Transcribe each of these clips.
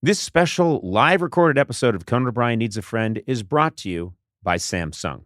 This special live recorded episode of Conan O'Brien Needs a Friend is brought to you by Samsung.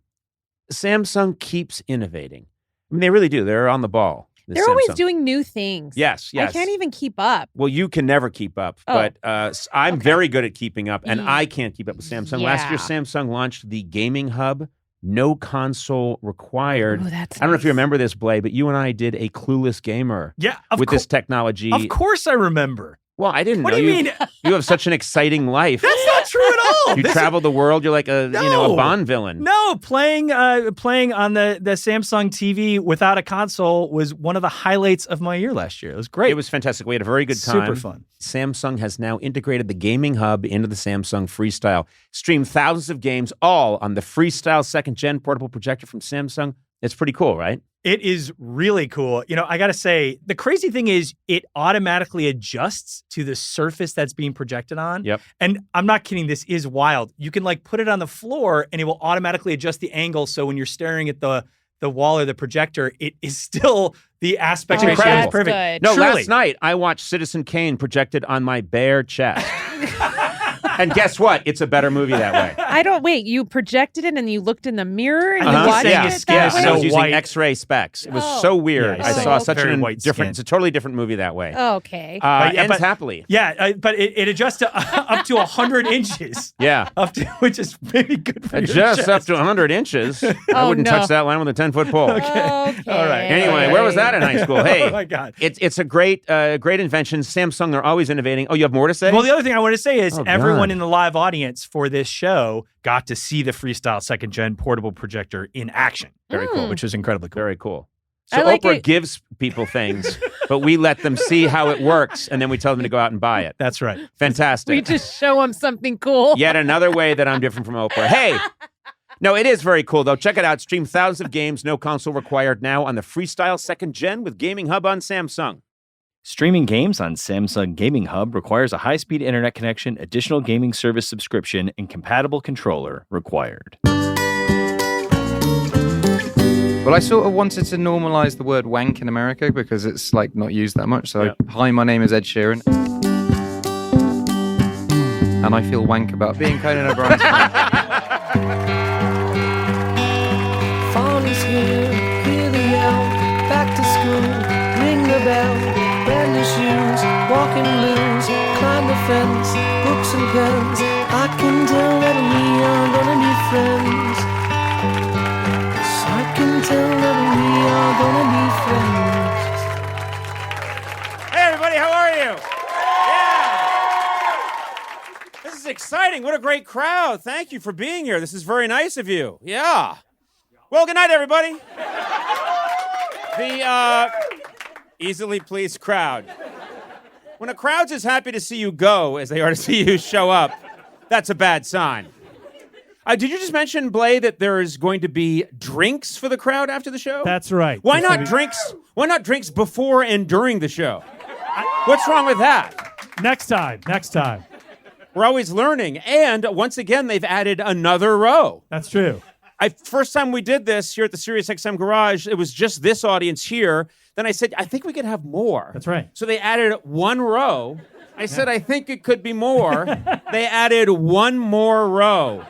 Samsung keeps innovating. I mean, they really do. They're on the ball. They're always doing new things. Yes. I can't even keep up. Well, you can never keep up, but I'm very good at keeping up, and I can't keep up with Samsung. Yeah. Last year, Samsung launched the gaming hub, no console required. Oh, that's I don't know if you nice. remember this, Blay, but you and I did a Clueless Gamer with this technology. Of course I remember. Well, I didn't know. What do you mean? You have such an exciting life. That's not true at all. You travel the world. You're like a Bond villain. No, playing on the Samsung TV without a console was one of the highlights of my year last year. It was great. It was fantastic. We had a very good time. Super fun. Samsung has now integrated the gaming hub into the Samsung Freestyle. Stream thousands of games all on the Freestyle 2nd Gen portable projector from Samsung. It's pretty cool, right? It is really cool. You know, I got to say, the crazy thing is it automatically adjusts to the surface that's being projected on. Yep. And I'm not kidding. This is wild. You can like put it on the floor and it will automatically adjust the angle. So when you're staring at the wall or the projector, it is still the aspect ratio is incredible. perfect. Good. No, Truly. last night I watched Citizen Kane projected on my bare chest. And guess what? It's a better movie that way. Wait, you projected it and you looked in the mirror and you Uh-huh. watched Yeah. it that Yes, way? and I was So using white. X-ray specs. It was Oh. so weird. Yeah, I same. saw such Very a white different. skin. It's a totally different movie that way. Okay. Ends happily. Yeah, but it adjusts to up to 100 inches. Yeah. Which is maybe good for your Just chest. up to 100 inches. I Oh, wouldn't no. touch that line with a 10-foot pole. Okay. All right. Anyway, where was that in high school? Hey, Oh my God. it's a great invention. Samsung, they're always innovating. Oh, you have more to say? Well, the other thing I want to say is Oh, everyone God. in the live audience for this show got to see the Freestyle 2nd Gen portable projector in action. Very cool. Which is incredibly cool. Very cool. I So like Oprah it. gives people things, but we let them see how it works, and then we tell them to go out and buy it. That's right. Fantastic. We just show them something cool. Yet another way that I'm different from Oprah. Hey! No, it is very cool, though. Check it out. Stream thousands of games, no console required now on the Freestyle 2nd Gen with Gaming Hub on Samsung. Streaming games on Samsung Gaming Hub requires a high-speed internet connection, additional gaming service subscription, and compatible controller required. Well, I sort of wanted to normalize the word wank in America because it's like not used that much. So, Hi, my name is Ed Sheeran. And I feel wank about being Conan O'Brien. Fall is here, hear the yell, back to school, ring the bell, brand new shoes, walking blues, climb the fence, books and pens, I can tell that we are gonna be friends. Yes, I can tell that we are gonna be friends. Hey, everybody, how are you? Yeah. This is exciting. What a great crowd. Thank you for being here. This is very nice of you. Yeah. Well, good night, everybody. The easily pleased crowd. When a crowd's as happy to see you go as they are to see you show up, that's a bad sign. Did you just mention, Blay, that there is going to be drinks for the crowd after the show? That's right. Why not drinks? Why not drinks before and during the show? What's wrong with that? Next time. We're always learning. And once again, they've added another row. That's true. First time we did this here at the SiriusXM Garage, it was just this audience here. Then I said, I think we could have more. That's right. So they added one row. I said, I think it could be more. They added one more row.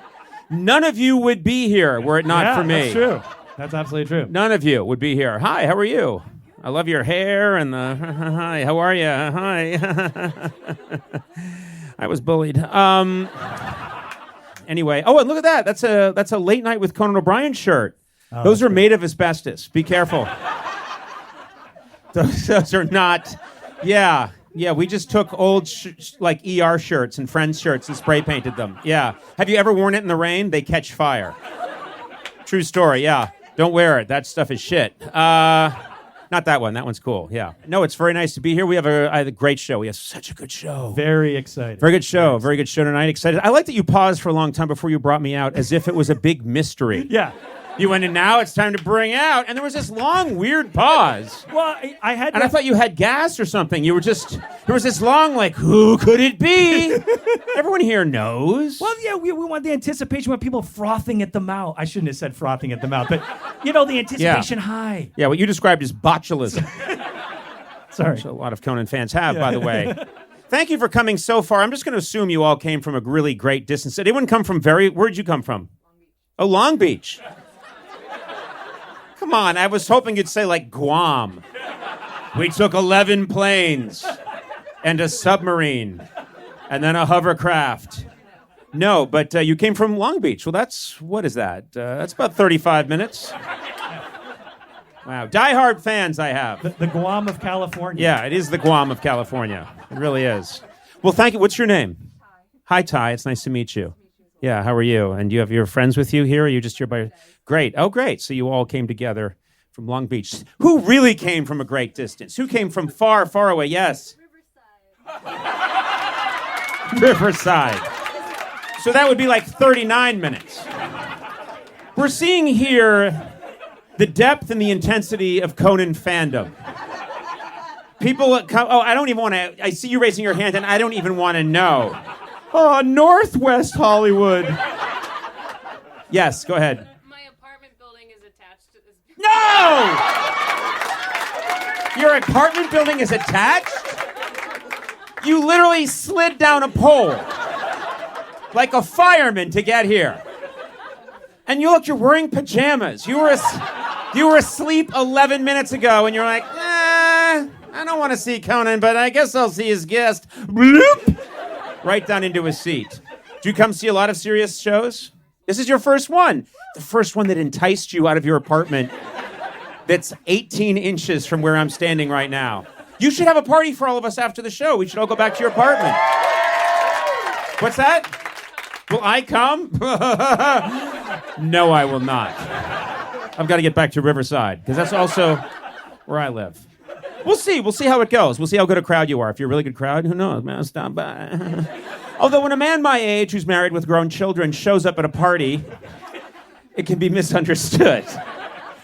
None of you would be here were it not for me. That's true. That's absolutely true. None of you would be here. Hi, how are you? I love your hair and the hi, how are you? Hi. I was bullied. Anyway, and look at that. That's a Late Night with Conan O'Brien shirt. Those are made of asbestos. Be careful. Those are not. Yeah, we just took old like ER shirts and Friends shirts and spray painted them. Yeah. Have you ever worn it in the rain? They catch fire. True story, yeah. Don't wear it. That stuff is shit. Not that one. That one's cool. Yeah. No, it's very nice to be here. We have a great show. We have such a good show. Very excited. Very good show. Very good show tonight. Excited. I like that you paused for a long time before you brought me out as if it was a big mystery. Yeah. You went in, now it's time to bring out. And there was this long, weird pause. Well, I had. And I thought you had gas or something. There was this long, like, who could it be? Everyone here knows. Well, yeah, we want the anticipation when people frothing at the mouth. I shouldn't have said frothing at the mouth, but the anticipation high. Yeah, what you described as botulism. Sorry. Which a lot of Conan fans have, by the way. Thank you for coming so far. I'm just going to assume you all came from a really great distance. Did anyone come from where'd you come from? Long Beach. Come on, I was hoping you'd say like Guam. We took 11 planes and a submarine and then a hovercraft. No, but you came from Long Beach. Well, what is that? That's about 35 minutes. Wow, diehard fans I have. The Guam of California. Yeah, it is the Guam of California. It really is. Well, thank you. What's your name? Hi, Ty. It's nice to meet you. Yeah, how are you? And you have your friends with you here? Or are you just here by... Great. Oh, great. So you all came together from Long Beach. Who really came from a great distance? Who came from far, far away? Yes. Riverside. So that would be like 39 minutes. We're seeing here the depth and the intensity of Conan fandom. People come, I don't even want to, I see you raising your hand and I don't even want to know. Oh, Northwest Hollywood. Yes, go ahead. My apartment building is attached to this. No! Your apartment building is attached? You literally slid down a pole like a fireman to get here. And you're wearing pajamas. You were asleep 11 minutes ago and you're like, I don't want to see Conan, but I guess I'll see his guest. Bloop! Right down into his seat. Do you come see a lot of Sirius shows? This is your first one. The first one that enticed you out of your apartment that's 18 inches from where I'm standing right now. You should have a party for all of us after the show. We should all go back to your apartment. What's that? Will I come? No, I will not. I've got to get back to Riverside, because that's also where I live. We'll see. We'll see how it goes. We'll see how good a crowd you are. If you're a really good crowd, who knows, man, I'll stop by. Although when a man my age who's married with grown children shows up at a party, it can be misunderstood.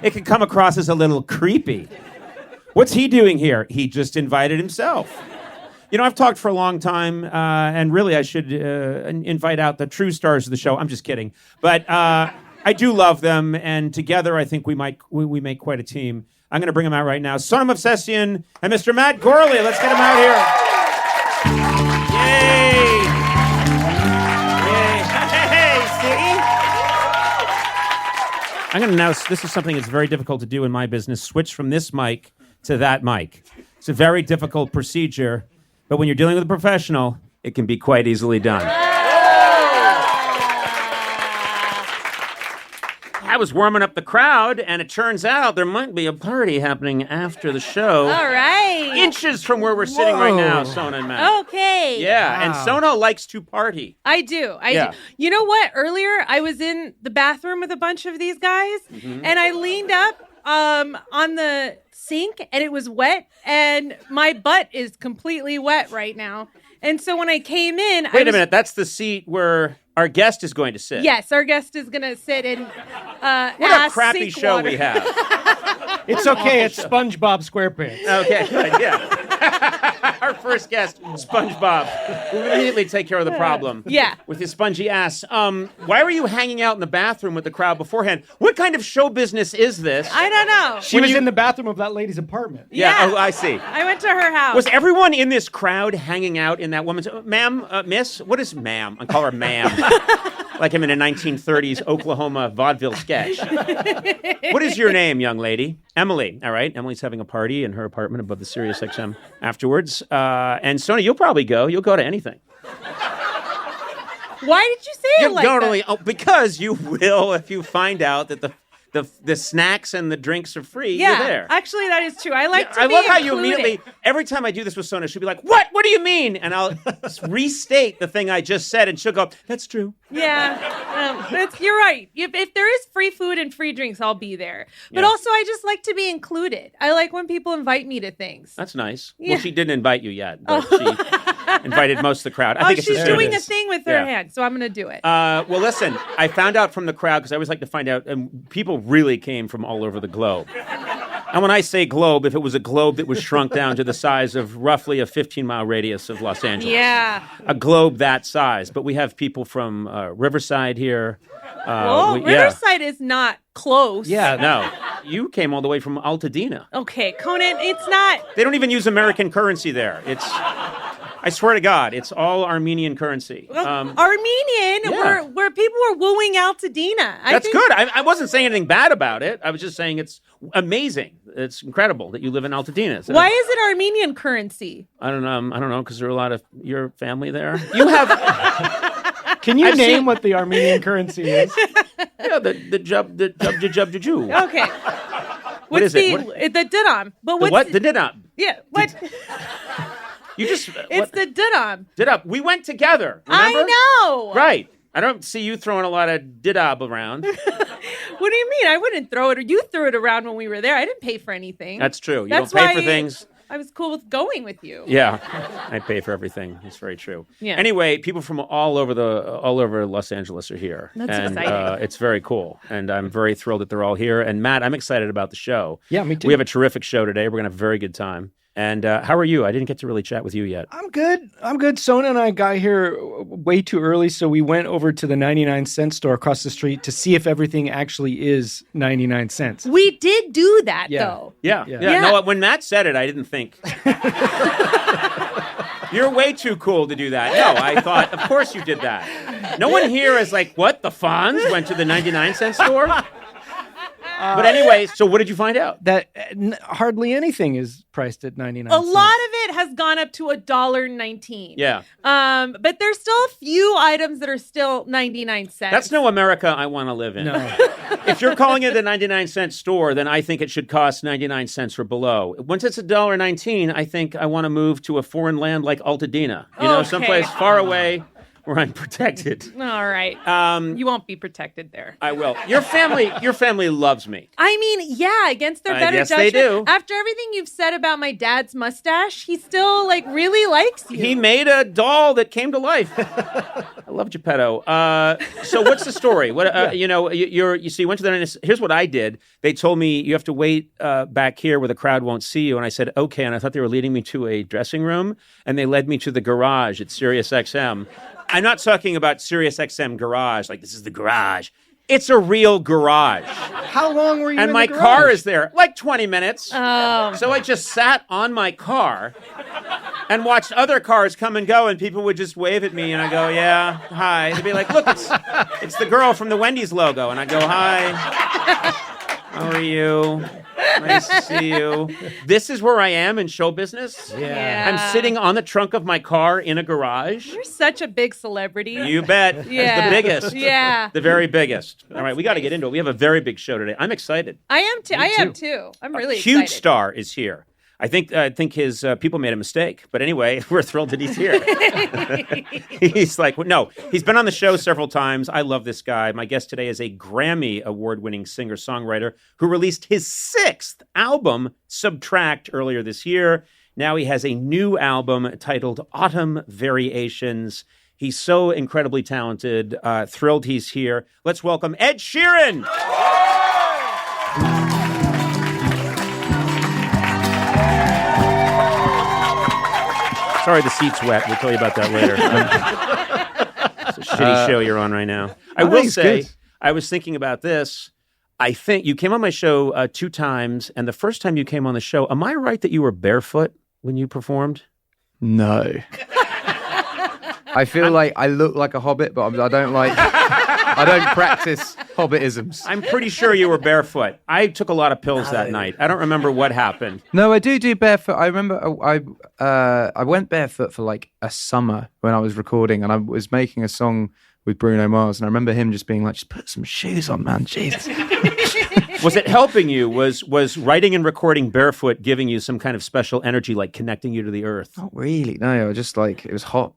It can come across as a little creepy. What's he doing here? He just invited himself. You know, I've talked for a long time, and really I should invite out the true stars of the show. I'm just kidding. But I do love them, and together I think we make quite a team. I'm going to bring him out right now. Sonam Obsession and Mr. Matt Gorley. Let's get him out here. Yay! Yay! Hey, see? I'm going to now, this is something that's very difficult to do in my business, switch from this mic to that mic. It's a very difficult procedure, but when you're dealing with a professional, it can be quite easily done. I was warming up the crowd, and it turns out there might be a party happening after the show. All right. Inches from where we're sitting right now, Sona and Matt. Okay. Yeah, and Sona likes to party. I do. I do. You know what? Earlier, I was in the bathroom with a bunch of these guys, and I leaned up on the sink, and it was wet, and my butt is completely wet right now. And so when I came in... Wait a minute. That's the seat where our guest is going to sit. Yes, our guest is going to sit in what a crappy show we have. It's okay. It's SpongeBob SquarePants. Okay, good. Yeah. Our first guest, SpongeBob, will immediately take care of the problem. Yeah. With his spongy ass. Why were you hanging out in the bathroom with the crowd beforehand? What kind of show business is this? I don't know. She was in the bathroom of that lady's apartment. Yeah. Oh, I see. I went to her house. Was everyone in this crowd hanging out in that woman's... Ma'am, miss? What is ma'am? I call her ma'am. Like I'm in a 1930s Oklahoma vaudeville sketch. What is your name, young lady? Emily. All right. Emily's having a party in her apartment above the SiriusXM afterwards. And Sona, you'll probably go. You'll go to anything. Why did you say it like that? Because you will if you find out that the snacks and the drinks are free. Yeah, you're there. Actually, that is true. I like to be I love how included. you immediately, every time I do this with Sona, she'll be like, what? What do you mean? And I'll restate the thing I just said, and she'll go, that's true. Yeah, you're right. If there is free food and free drinks, I'll be there. But also, I just like to be included. I like when people invite me to things. That's nice. Yeah. Well, she didn't invite you yet, but she invited most of the crowd. I think it's she's a doing a service. thing with her hand, so I'm going to do it. Well, listen, I found out from the crowd, because I always like to find out, and people really came from all over the globe. And when I say globe, if it was a globe that was shrunk down to the size of roughly a 15-mile radius of Los Angeles. Yeah. A globe that size. But we have people from Riverside here. Riverside is not close. Yeah, no. You came all the way from Altadena. Okay, Conan, it's not... They don't even use American currency there. It's I swear to God, it's all Armenian currency. Armenian, yeah. where people were wooing Altadena. That's good. I wasn't saying anything bad about it. I was just saying it's amazing. It's incredible that you live in Altadena. So why is it Armenian currency? I don't know, because there are a lot of your family there. You have. Can you name what the Armenian currency is? Yeah, the jub. Okay. What is it? The dirham. But what's what? The dirham. Yeah. What? You just. It's the dirham. Dirham. We went together. Remember? I know. Right. I don't see you throwing a lot of dirham around. What do you mean? I wouldn't throw it. Or you threw it around when we were there. I didn't pay for anything. That's true. You That's don't pay why for things. I was cool with going with you. Yeah, I pay for everything. It's very true. Yeah. Anyway, people from all over Los Angeles are here. That's exciting. It's very cool, and I'm very thrilled that they're all here. And Matt, I'm excited about the show. Yeah, me too. We have a terrific show today. We're gonna have a very good time. And how are you? I didn't get to really chat with you yet. I'm good. Sona and I got here way too early, so we went over to the 99-cent store across the street to see if everything actually is 99 cents. We did do that, though. Yeah. No, when Matt said it, I didn't think. You're way too cool to do that. No, I thought, of course you did that. No one here is like, what? The Fonz went to the 99-cent store? But anyway, so what did you find out? That hardly anything is priced at 99 A cents. lot of it has gone up to $1.19. Yeah. But there's still a few items that are still 99 cents. That's no America I want to live in. No. If you're calling it a 99-cent store, then I think it should cost 99 cents or below. Once it's $1.19, I think I want to move to a foreign land like Altadena. Someplace far away where I'm protected. All right. You won't be protected there. I will. Your family loves me. I mean, yeah, against their better yes, judgment. they do. After everything you've said about my dad's mustache, he still really likes you. He made a doll that came to life. I love Geppetto. So what's the story? What you went to the. Here's what I did. They told me you have to wait back here where the crowd won't see you, and I said okay. And I thought they were leading me to a dressing room, and they led me to the garage at SiriusXM. I'm not talking about SiriusXM Garage, like this is the garage. It's a real garage. How long were you and in my the garage? car is there, like 20 minutes. Oh. So I just sat on my car and watched other cars come and go, and people would just wave at me, and I go, yeah, hi. They'd be like, look, it's the girl from the Wendy's logo. And I go, hi, how are you? Nice to see you. This is where I am in show business. Yeah. I'm sitting on the trunk of my car in a garage. You're such a big celebrity. You bet. Yeah. The biggest. Yeah. The very biggest. All right, we got to get into it. We have a very big show today. I'm excited. I am too. I am too. I'm really Huge excited. star is here. I think his people made a mistake. But anyway, we're thrilled that he's here. He's like, no, he's been on the show several times. I love this guy. My guest today is a Grammy award-winning singer-songwriter who released his 6th album, Subtract, earlier this year. Now he has a new album titled Autumn Variations. He's so incredibly talented. Thrilled he's here. Let's welcome Ed Sheeran. Sorry, the seat's wet. We'll tell you about that later. It's a shitty show you're on right now. I will say, good. I was thinking about this. I think you came on my show 2 times, and the first time you came on the show, am I right that you were barefoot when you performed? No. I feel like I look like a hobbit, but I don't practice hobbitisms. I'm pretty sure you were barefoot. I took a lot of pills that night. I don't remember what happened. No, I do barefoot. I remember I went barefoot for like a summer when I was recording, and I was making a song with Bruno Mars, and I remember him just being like, just put some shoes on, man. Jesus. Was it helping you? Was writing and recording barefoot giving you some kind of special energy, like connecting you to the earth? Not really. No, I was just like, it was hot.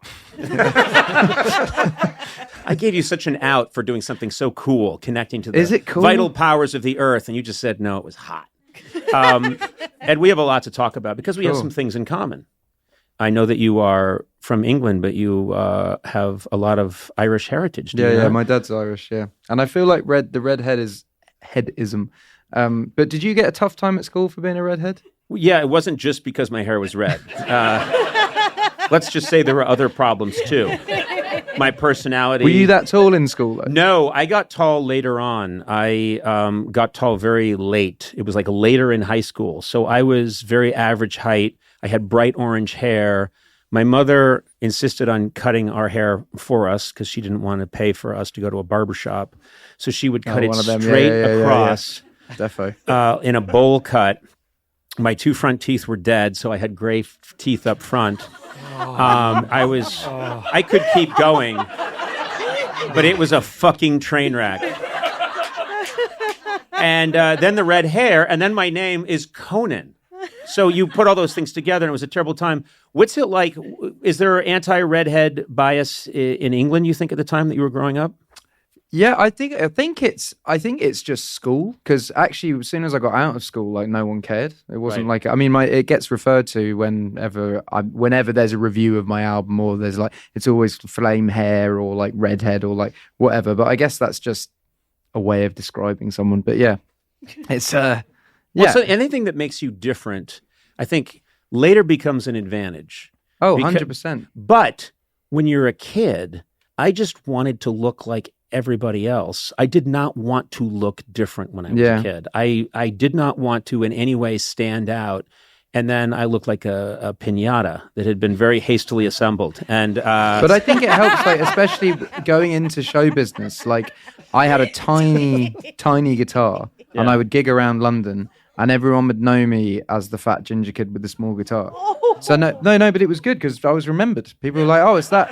I gave you such an out for doing something so cool, connecting to Is the it cool? vital powers of the earth, and you just said, no, it was hot. Ed, we have a lot to talk about because we have some things in common. I know that you are from England, but you have a lot of Irish heritage. Yeah, my dad's Irish, yeah. And I feel like the redhead is headism. But did you get a tough time at school for being a redhead? Yeah, it wasn't just because my hair was red. Let's just say there were other problems too. My personality. Were you that tall in school, though? No, I got tall later on. I got tall very late. It was like later in high school. So I was very average height. I had bright orange hair. My mother insisted on cutting our hair for us because she didn't want to pay for us to go to a barber shop. So she would cut it one of them. straight Yeah, across Defo. in a bowl cut. My 2 front teeth were dead, so I had gray teeth up front. I could keep going, but it was a fucking train wreck. And then the red hair, and then my name is Conan. So you put all those things together, and it was a terrible time. What's it like? Is there anti-redhead bias in England, you think, at the time that you were growing up? Yeah, I think it's just school, because actually as soon as I got out of school, like no one cared. It wasn't like, I mean, it gets referred to whenever there's a review of my album, or there's like, it's always flame hair or like redhead or like whatever. But I guess that's just a way of describing someone. But yeah, it's Well, so anything that makes you different, I think later becomes an advantage. Oh, 100%. But when you're a kid, I just wanted to look like everybody else. I did not want to look different when I was a kid. I did not want to in any way stand out. And then I looked like a piñata that had been very hastily assembled. And but I think it helps, like, especially going into show business. Like, I had a tiny guitar, and I would gig around London, and everyone would know me as the fat ginger kid with the small guitar. So no, but it was good because I was remembered. People were like, "Oh, it's that."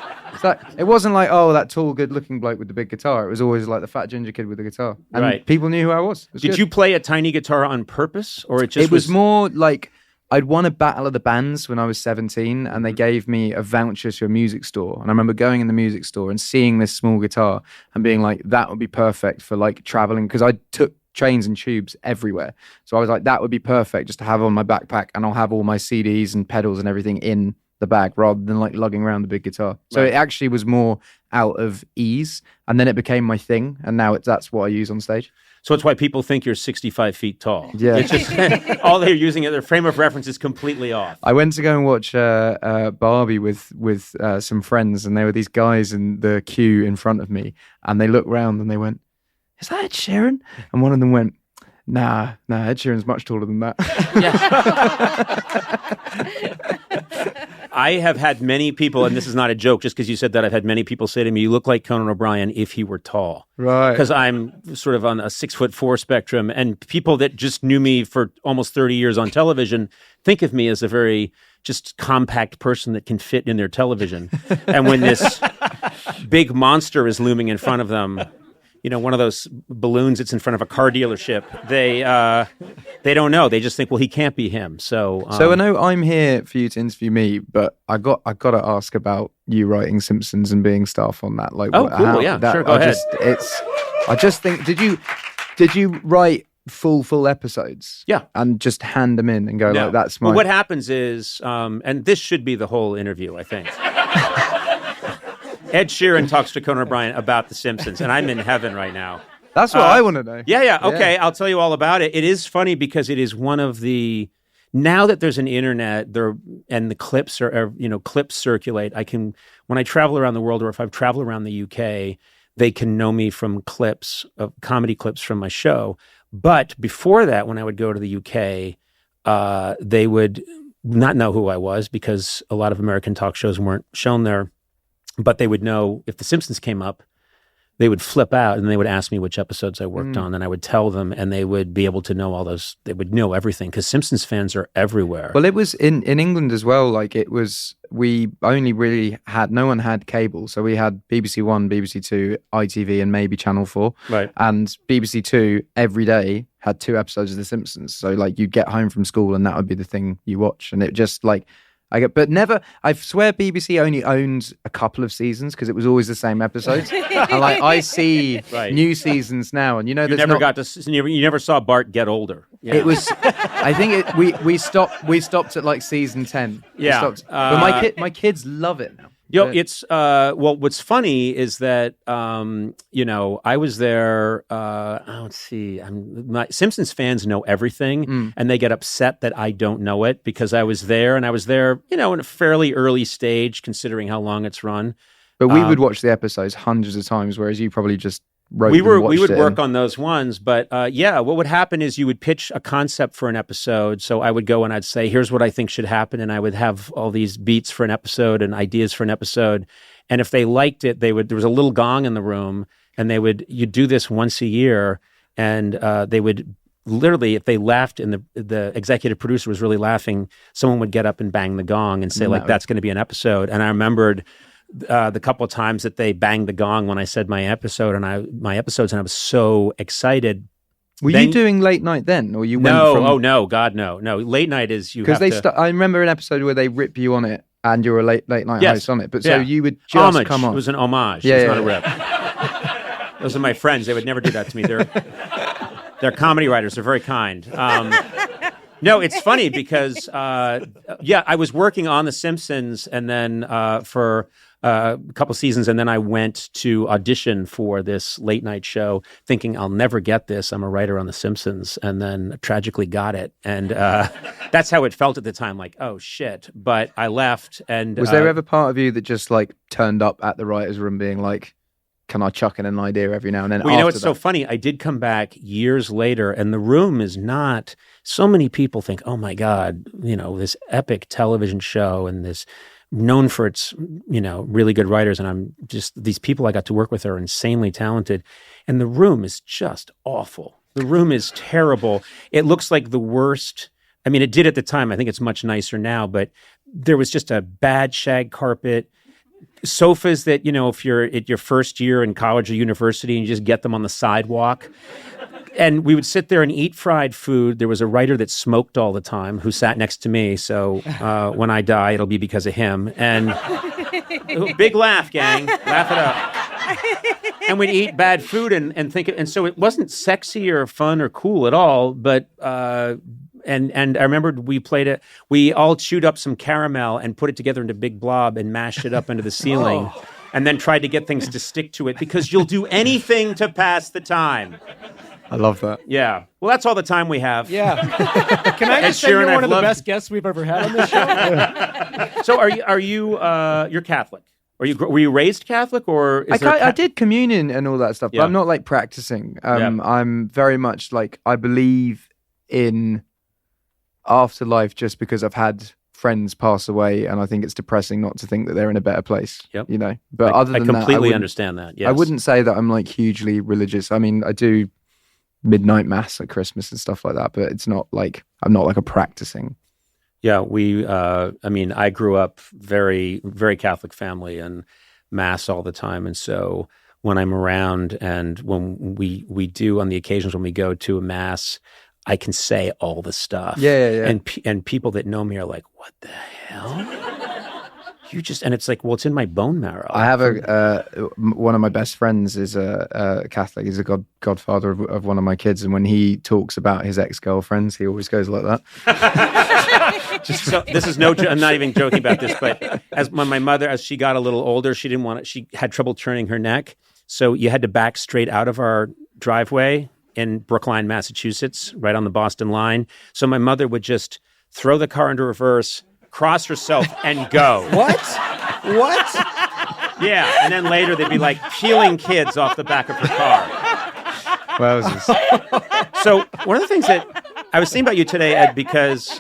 It wasn't like, "Oh, that tall, good-looking bloke with the big guitar." It was always like the fat ginger kid with the guitar, and people knew who I was. Did you play a tiny guitar on purpose, or it was more like I'd won a battle of the bands when I was 17, and they gave me a voucher to a music store. And I remember going in the music store and seeing this small guitar and being like, "That would be perfect for like traveling," because I took trains and tubes everywhere. So I was like, that would be perfect just to have on my backpack, and I'll have all my CDs and pedals and everything in the bag rather than like lugging around the big guitar. So it actually was more out of ease, and then it became my thing, and now that's what I use on stage. So it's why people think you're 65 feet tall. Yeah. It's just all they're using, their frame of reference is completely off. I went to go and watch Barbie with some friends, and there were these guys in the queue in front of me, and they looked round and they went, "Is that Ed Sheeran?" And one of them went, Nah, Ed Sheeran's much taller than that. I have had many people, and this is not a joke, just because you said that, I've had many people say to me, "You look like Conan O'Brien if he were tall." Right. Because I'm sort of on a 6'4" spectrum, and people that just knew me for almost 30 years on television think of me as a very just compact person that can fit in their television. And when this big monster is looming in front of them, you know, one of those balloons that's in front of a car dealership, they don't know. They just think, well, he can't be him. So I know I'm here for you to interview me, but I got to ask about you writing Simpsons and being staff on that. Like, cool. Sure, go ahead. I just think, did you write full episodes? Yeah. And just hand them in and go, No. like, that's my... Well, what happens is, and this should be the whole interview, I think. Ed Sheeran talks to Conan O'Brien about The Simpsons, and I'm in heaven right now. That's what I want to know. Yeah. Okay, I'll tell you all about it. It is funny because it is one of the... Now that there's an internet and the clips clips circulate, when I travel around the world, or if I've traveled around the UK, they can know me from comedy clips from my show. But before that, when I would go to the UK, they would not know who I was because a lot of American talk shows weren't shown there. But they would know if The Simpsons came up, they would flip out and they would ask me which episodes I worked on, and I would tell them, and they would be able to know all those. They would know everything because Simpsons fans are everywhere. Well, it was in England as well. Like, it was, we only really had, no one had cable, so we had BBC One, BBC Two, ITV, and maybe Channel 4. Right. And BBC Two every day had 2 episodes of The Simpsons. So like, you'd get home from school and that would be the thing you watch, and it just like. But never. I swear, BBC only owned a couple of seasons because it was always the same episodes. And like, I see new seasons now, and you never saw Bart get older. Yeah. It was. I think we stopped at like season 10. Yeah. But my kids love it now. It's what's funny is that I was there. Let's see. Simpsons fans know everything, and they get upset that I don't know it because I was there, and I was there, in a fairly early stage considering how long it's run. But we would watch the episodes hundreds of times, whereas you probably just wrote we them, would watched it, work and- on those ones, but what would happen is you would pitch a concept for an episode. So I would go and I'd say, here's what I think should happen, and I would have all these beats for an episode and ideas for an episode. And if they liked it, there was a little gong in the room, and you'd do this once a year, and they would literally, if they laughed and the executive producer was really laughing, someone would get up and bang the gong and say, like, that's going to be an episode. And I remembered the couple of times that they banged the gong when I said my episodes, and I was so excited. Were you doing late night then, or you went No, from... oh no, God, no. Late night is you have Because to... I remember an episode where they rip you on it, and you're a late night Yes. host on it. But Yeah. so you would just homage. come on. It was an homage. Yeah, It's yeah, not a rip. Those are my friends. They would never do that to me. They're comedy writers. They're very kind. No, it's funny because, I was working on The Simpsons, and then for a couple seasons, and then I went to audition for this late night show thinking I'll never get this. I'm a writer on The Simpsons, and then tragically got it. And that's how it felt at the time, like, oh, shit. But I left. And Was there ever part of you that just like turned up at the writer's room being like, can I chuck in an idea every now and then? Well, you know, after it's so funny. I did come back years later, and the room is not. So many people think, "Oh my God, this epic television show, and this known for its, really good writers." And I'm just these people I got to work with are insanely talented, and the room is just awful. The room is terrible. It looks like the worst. I mean, it did at the time. I think it's much nicer now, but there was just a bad shag carpet. Sofas that, if you're at your first year in college or university and you just get them on the sidewalk. And we would sit there and eat fried food. There was a writer that smoked all the time who sat next to me. So when I die, it'll be because of him. And big laugh, gang. Laugh it up. And we'd eat bad food and think, and so it wasn't sexy or fun or cool at all, but and I remember we played it. We all chewed up some caramel and put it together into a big blob and mashed it up into the ceiling, and then tried to get things to stick to it because you'll do anything to pass the time. I love that. Yeah. Well, that's all the time we have. Yeah. Can I Ed just say you're Sheeran, one I've of the loved- best guests we've ever had on this show? So are you you're Catholic? Were you raised Catholic, or is I did communion and all that stuff, but Yeah. I'm not like practicing. Yeah. I'm very much like I believe in afterlife just because I've had friends pass away, and I think it's depressing not to think that they're in a better place. Yep. But other than I that, completely wouldn't- understand that. Yes. I wouldn't say that I'm like hugely religious. I mean, I do midnight mass at Christmas and stuff like that, but it's not like I'm not like a practicing. Yeah, I grew up very, very Catholic family and mass all the time. And so when I'm around and when we do on the occasions when we go to a mass, I can say all the stuff. Yeah. And people that know me are like, what the hell? And it's like, well, it's in my bone marrow. I have one of my best friends is a Catholic. He's a godfather of one of my kids, and when he talks about his ex-girlfriends, he always goes like that. So this is I'm not even joking about this, but when my mother, as she got a little older, she had trouble turning her neck. So you had to back straight out of our driveway in Brookline, Massachusetts, right on the Boston line. So my mother would just throw the car into reverse, cross herself, and go. What? Yeah. And then later they'd be like peeling kids off the back of her car. Wowzers. So one of the things that I was thinking about you today, Ed, because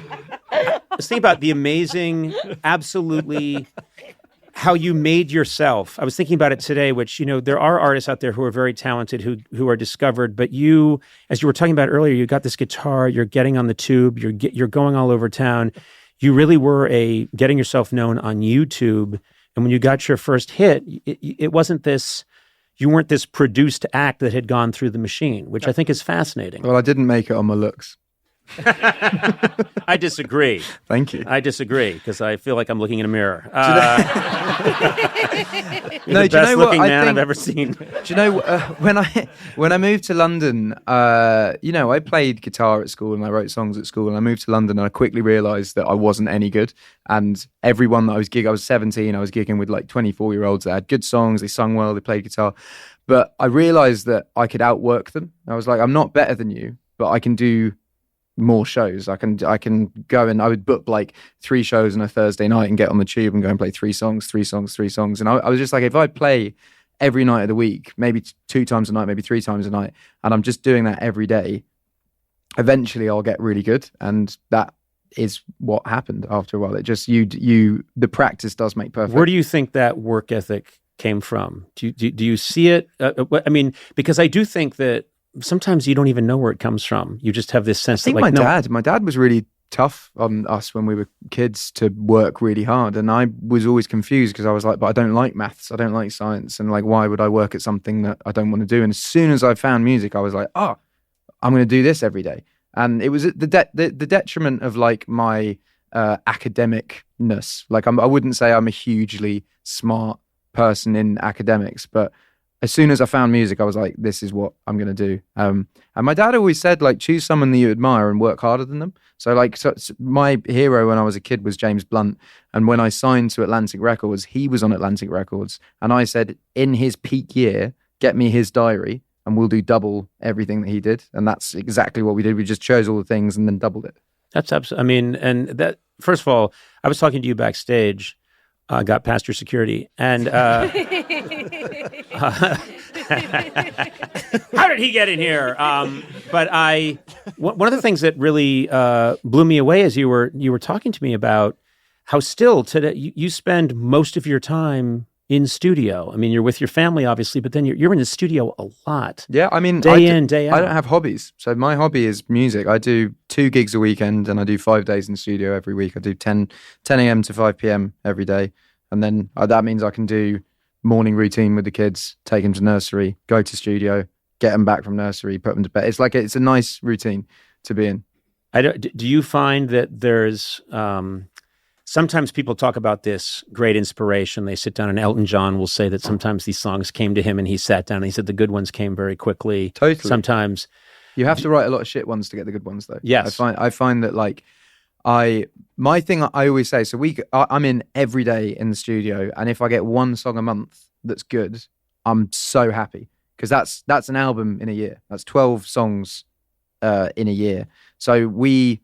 I was thinking about the amazing, absolutely how you made yourself. I was thinking about it today, which, there are artists out there who are very talented, who are discovered, but you, as you were talking about earlier, you got this guitar, you're getting on the tube, you're going all over town. You really were getting yourself known on YouTube. And when you got your first hit, it wasn't this, you weren't this produced act that had gone through the machine, which I think is fascinating. Well, I didn't make it on my looks. I disagree. Thank you. I disagree because I feel like I'm looking in a mirror. You're No, the do you best know what? looking I man I've think- ever seen. Do you know when I moved to London? I played guitar at school and I wrote songs at school. And I moved to London and I quickly realised that I wasn't any good. And everyone that I was 17. I was gigging with like 24-year-olds that had good songs. They sung well. They played guitar. But I realised that I could outwork them. I was like, I'm not better than you, but I can do more shows. I can go and I would book like 3 shows on a Thursday night and get on the tube and go and play 3 songs. And I was just like, if I play every night of the week, maybe 2 times a night, maybe 3 times a night, and I'm just doing that every day, eventually I'll get really good. And that is what happened after a while. It just, the practice does make perfect. Where do you think that work ethic came from? Do you see it? I mean, because I do think that sometimes you don't even know where it comes from. You just have this sense I think that my dad was really tough on us when we were kids to work really hard, and I was always confused because I was like, but I don't like maths, I don't like science, and like, why would I work at something that I don't want to do? And as soon as I found music, I was like, oh, I'm going to do this every day. And it was at the detriment of like my academicness. Like I wouldn't say I'm a hugely smart person in academics, but as soon as I found music, I was like, this is what I'm going to do. And my dad always said, like, choose someone that you admire and work harder than them. So my hero when I was a kid was James Blunt. And when I signed to Atlantic Records, he was on Atlantic Records. And I said, in his peak year, get me his diary and we'll do double everything that he did. And that's exactly what we did. We just chose all the things and then doubled it. That's absolutely, I mean, and that, first of all, I was talking to you backstage, got past your security, and how did he get in here? But one of the things that really blew me away as you were talking to me about how still today you spend most of your time in studio. I mean, you're with your family, obviously, but then you're in the studio a lot. Yeah, I mean, day in, day out. I don't have hobbies. So my hobby is music. I do 2 gigs a weekend and I do 5 days in the studio every week. I do 10 a.m. to 5 p.m. every day. And then that means I can do morning routine with the kids, take them to nursery, go to studio, get them back from nursery, put them to bed. It's a nice routine to be in. Do you find that there's... sometimes people talk about this great inspiration. They sit down, and Elton John will say that sometimes these songs came to him and he sat down and he said the good ones came very quickly. Totally. Sometimes you have to write a lot of shit ones to get the good ones, though. Yes. I find that like my thing I always say, so I'm in every day in the studio, and if I get 1 song a month that's good, I'm so happy, because that's an album in a year. That's 12 songs in a year. So we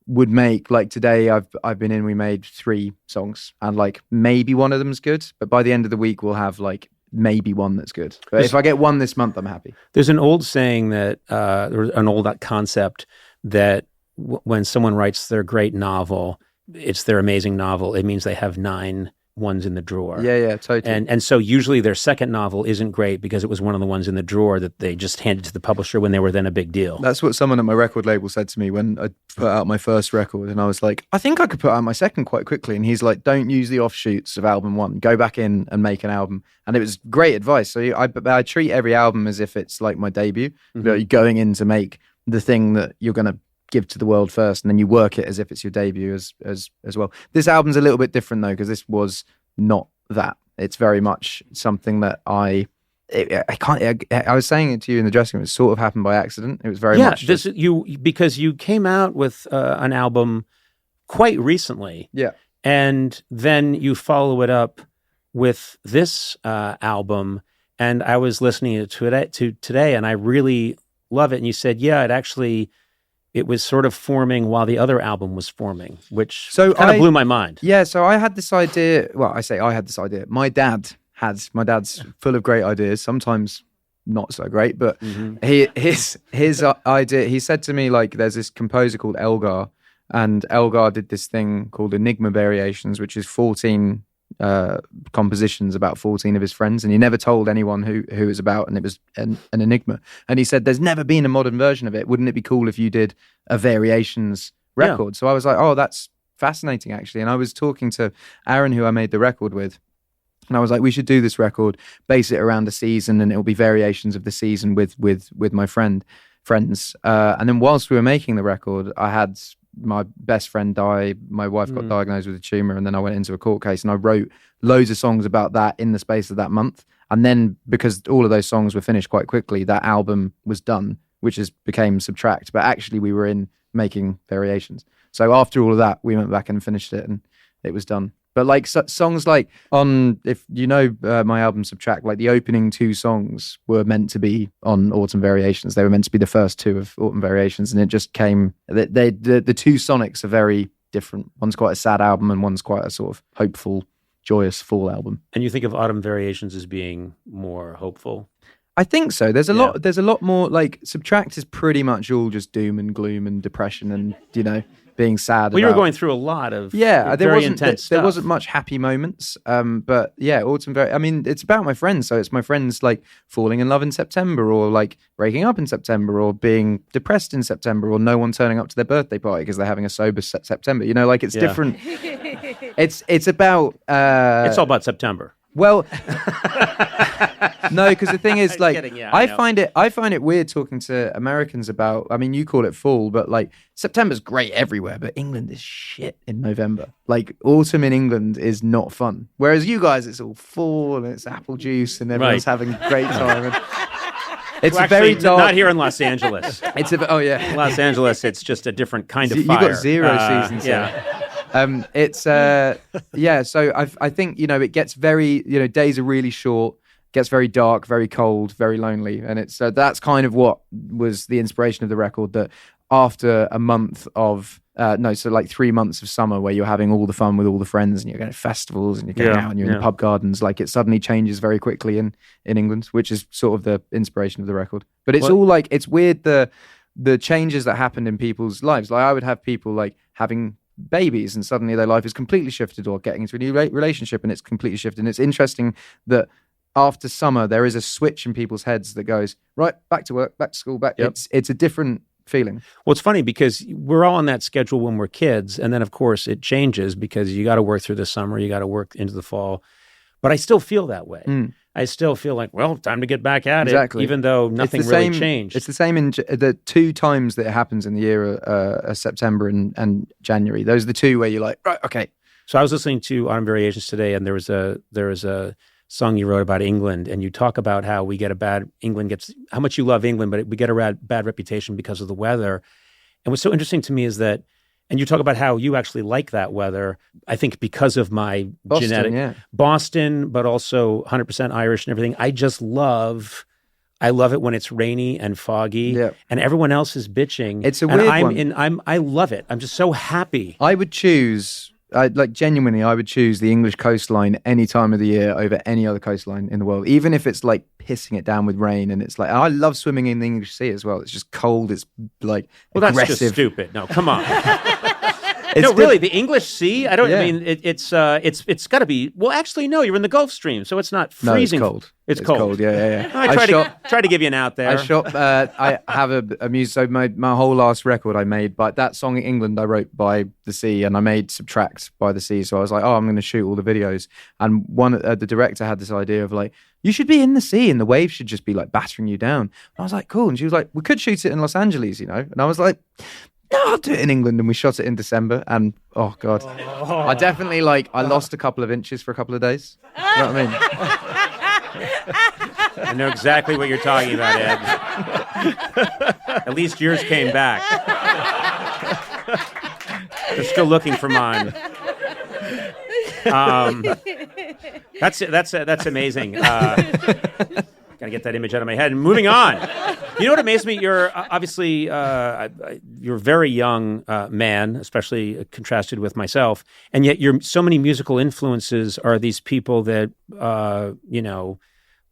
would make, like today I've been in, we made 3 songs and like maybe one of them's good, but by the end of the week we'll have like maybe one that's good. But if I get 1 this month, I'm happy. There's an old saying that an old concept that when someone writes their great novel, it's their amazing novel, it means they have 9 ones in the drawer. Yeah, totally. And so usually their second novel isn't great because it was one of the ones in the drawer that they just handed to the publisher when they were then a big deal. That's what someone at my record label said to me when I put out my first record, and I was like, I think I could put out my second quite quickly. And he's like, don't use the offshoots of album 1. Go back in and make an album. And it was great advice. So I treat every album as if it's like my debut. Mm-hmm. You're going in to make the thing that you're going to give to the world first, and then you work it as if it's your debut as well. This album's a little bit different though, because this was not that. It's very much something that I was saying it to you in the dressing room. It sort of happened by accident. It was very much because you came out with an album quite recently. Yeah. And then you follow it up with this album, and I was listening to it today, and I really love it. And you said, it was sort of forming while the other album was forming, which kind of blew my mind. Yeah, so I had this idea. Well, I say I had this idea. My dad's full of great ideas, sometimes not so great, but his idea, he said to me, like, there's this composer called Elgar, and Elgar did this thing called Enigma Variations, which is 14 compositions about 14 of his friends, and he never told anyone who it was about, and it was an enigma. And he said, there's never been a modern version of it. Wouldn't it be cool if you did a Variations record? Yeah. So I was like, oh, that's fascinating, actually. And I was talking to Aaron, who I made the record with, and I was like, we should do this record, base it around the season, and it'll be variations of the season with my friends. And then whilst we were making the record, I had my best friend die. My wife got diagnosed with a tumor, and then I went into a court case, and I wrote loads of songs about that in the space of that month. And then, because all of those songs were finished quite quickly, that album was done, which became Subtract. But actually, we were in making Variations. So after all of that, we went back and finished it, and it was done. But like songs like if you know my album Subtract, like the opening 2 songs were meant to be on Autumn Variations. They were meant to be the first 2 of Autumn Variations, and it just came. The 2 sonics are very different. One's quite a sad album, and one's quite a sort of hopeful joyous fall album. And you think of Autumn Variations as being more hopeful? I think so. There's a lot more, like, Subtract is pretty much all just doom and gloom and depression and, being sad. Well, you were going through a lot of very intense stuff. There wasn't much happy moments. But yeah, it's about my friends. So it's my friends like falling in love in September, or like breaking up in September, or being depressed in September, or no one turning up to their birthday party because they're having a sober September. It's different. It's about. It's all about September. Well, no, because the thing is, like, kidding, yeah, I find it weird talking to Americans about. I mean, you call it fall, but like September's great everywhere, but England is shit in November. Like autumn in England is not fun. Whereas you guys, it's all fall and it's apple juice and everyone's having a great time. And it's very dark. Not here in Los Angeles. Los Angeles, it's just a different kind of you fire. You got 0 seasons. Yeah. So I think it gets very days are really short, gets very dark, very cold, very lonely, and that's kind of what was the inspiration of the record. That after a month of 3 months of summer where you're having all the fun with all the friends and you're going to festivals and you're going out and you're in the pub gardens, like it suddenly changes very quickly in England, which is sort of the inspiration of the record. But it's all like, it's weird the changes that happened in people's lives. Like I would have people like having babies and suddenly their life is completely shifted, or getting into a new relationship and it's completely shifted. And it's interesting that after summer there is a switch in people's heads that goes right back to work, back to school, back. Yep. It's a different feeling. Well, it's funny because we're all on that schedule when we're kids, and then of course it changes because you got to work through the summer, you got to work into the fall. But I still feel that way. I still feel like, well, time to get back at it, even though nothing really changed. It's the same in the 2 times that it happens in the year, September and January. Those are the 2 where you're like, right, okay. So I was listening to Autumn Variations today, and there was a song you wrote about England, and you talk about how how much you love England, but we get a bad reputation because of the weather. And what's so interesting to me is that, and you talk about how you actually like that weather, I think because of my genetic Boston, but also 100% Irish and everything. I love it when it's rainy and foggy, and everyone else is bitching. It's a weird one. I love it. I'm just so happy. I would choose the English coastline any time of the year over any other coastline in the world, even if it's like pissing it down with rain. And it's like, I love swimming in the English Sea as well. It's just cold. It's like aggressive. That's just stupid. No, come on. Really, the English Sea. I mean, it's got to be. Well, actually, no. You're in the Gulf Stream, so it's not freezing. No, it's cold. It's cold. Yeah. I try to give you an out there. I have a music. So my whole last record I made, but that song in England I wrote by the sea, and I made Subtract by the sea. So I was like, I'm going to shoot all the videos. And the director had this idea of like, you should be in the sea and the waves should just be like battering you down. And I was like, cool. And she was like, we could shoot it in Los Angeles, And I was like, no, I'll do it in England. And we shot it in December. And oh God, I definitely I lost a couple of inches for a couple of days. You know what I mean? I know exactly what you're talking about, Ed. At least yours came back. They're still looking for mine. That's amazing. Gotta get that image out of my head. And moving on. You know what amazed me? You're obviously you're a very young man, especially contrasted with myself, and yet so many musical influences are these people that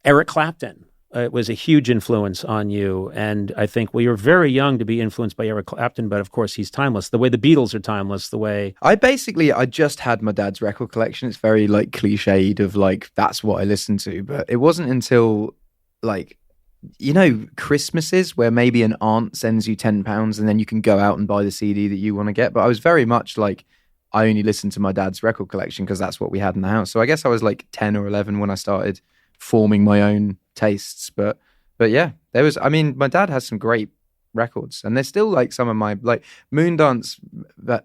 Eric Clapton. It was a huge influence on you, and I think you're very young to be influenced by Eric Clapton, but of course he's timeless. The way the Beatles are timeless, the way I just had my dad's record collection. It's very cliched of that's what I listened to, but it wasn't until Christmases where maybe an aunt sends you £10 and then you can go out and buy the CD that you want to get. But I was very much I only listened to my dad's record collection because that's what we had in the house. So I guess I was 10 or 11 when I started forming my own tastes. But yeah, my dad has some great records, and there's still some of my Moondance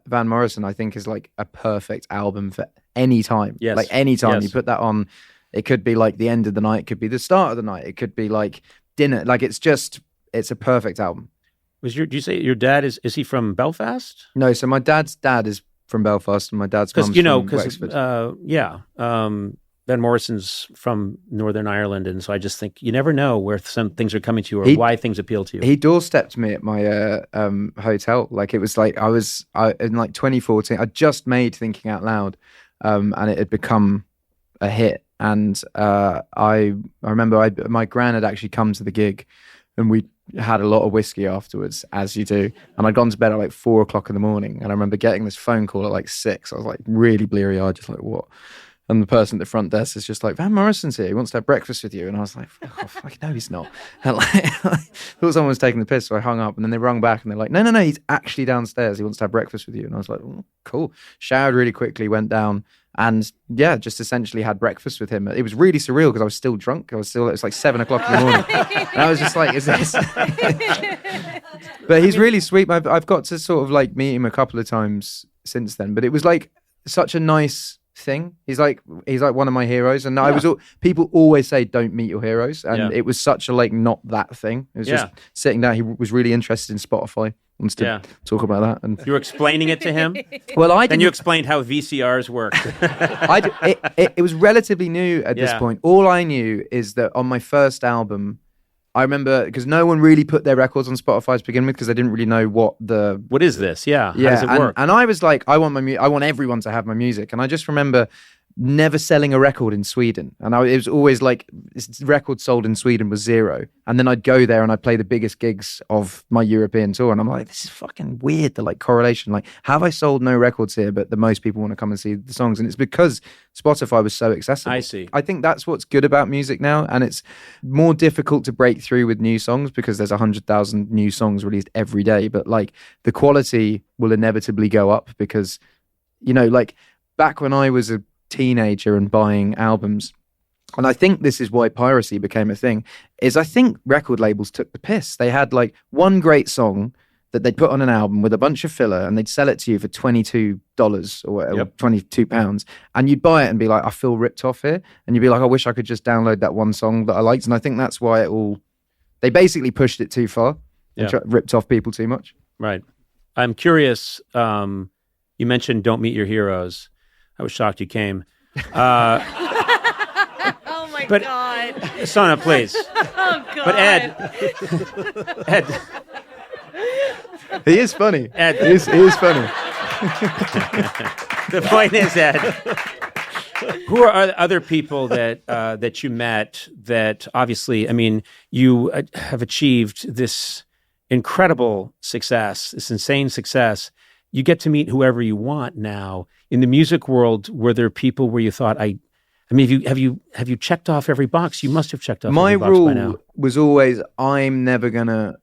Van Morrison I think is a perfect album for any time. Yes. Any time Yes. you put that on. It could be the end of the night. It could be the start of the night. It could be dinner. It's a perfect album. do you say your dad is he from Belfast? No, so my dad's dad is from Belfast and my dad's mum's from Wexford. Van Morrison's from Northern Ireland, and so I just think you never know where some things are coming to you or why things appeal to you. He doorstepped me at my hotel. It was in 2014. I just made Thinking Out Loud, and it had become a hit. And I remember my gran had actually come to the gig, and we had a lot of whiskey afterwards, as you do. And I'd gone to bed at like 4 o'clock in the morning, and I remember getting this phone call at like 6. I was like really bleary-eyed, just like, what? And the person at the front desk is just like, Van Morrison's here. He wants to have breakfast with you. And I was like, oh, fuck, no, he's not. And like, I thought someone was taking the piss, so I hung up. And then they rung back, and they're like, no, he's actually downstairs. He wants to have breakfast with you. And I was like, oh, cool. Showered really quickly, went down, and yeah, just essentially had breakfast with him. It was really surreal because I was still drunk. It was like 7 o'clock in the morning. And I was just like, is this? But he's really sweet. I've got to sort of like meet him a couple of times since then. But it was like such a nice thing. He's like one of my heroes, and people always say don't meet your heroes, and it was such a like not that thing. It was just sitting down. He was really interested in Spotify. Wants to talk about that, and you were explaining it to him. Well, and you explained how VCRs worked. It was relatively new at this point. All I knew is that on my first album, I remember, because no one really put their records on Spotify to begin with, because they didn't really know what is this? Yeah. How does it work? And I was like, I want everyone to have my music. And I just remember never selling a record in Sweden. And it was always like, records sold in Sweden was 0. And then I'd go there and I'd play the biggest gigs of my European tour. And I'm like, this is fucking weird, the like correlation. Like, have I sold no records here, but the most people want to come and see the songs? And it's because Spotify was so accessible. I see. I think that's what's good about music now. And it's more difficult to break through with new songs because there's 100,000 new songs released every day. But like the quality will inevitably go up because, you know, like back when I was a teenager and buying albums, and I think this is why piracy became a thing, is I think record labels took the piss. They had like one great song that they'd put on an album with a bunch of filler, and they'd sell it to you for $22 or whatever, £22, and you'd buy it and be like, I feel ripped off here, and you'd be like, I wish I could just download that one song that I liked. And I think that's why they basically pushed it too far and ripped off people too much. Right. I'm curious, you mentioned don't meet your heroes. I was shocked you came. Oh my God. Sana, please. Oh God. But Ed. He is funny. Ed. He is funny. The point is, Ed, who are other people that you met that obviously, I mean, you have achieved this incredible success, this insane success. You get to meet whoever you want now. In the music world, were there people where you thought, I mean, have you checked off every box? You must have checked off every box by now. My rule was always, I'm never gonna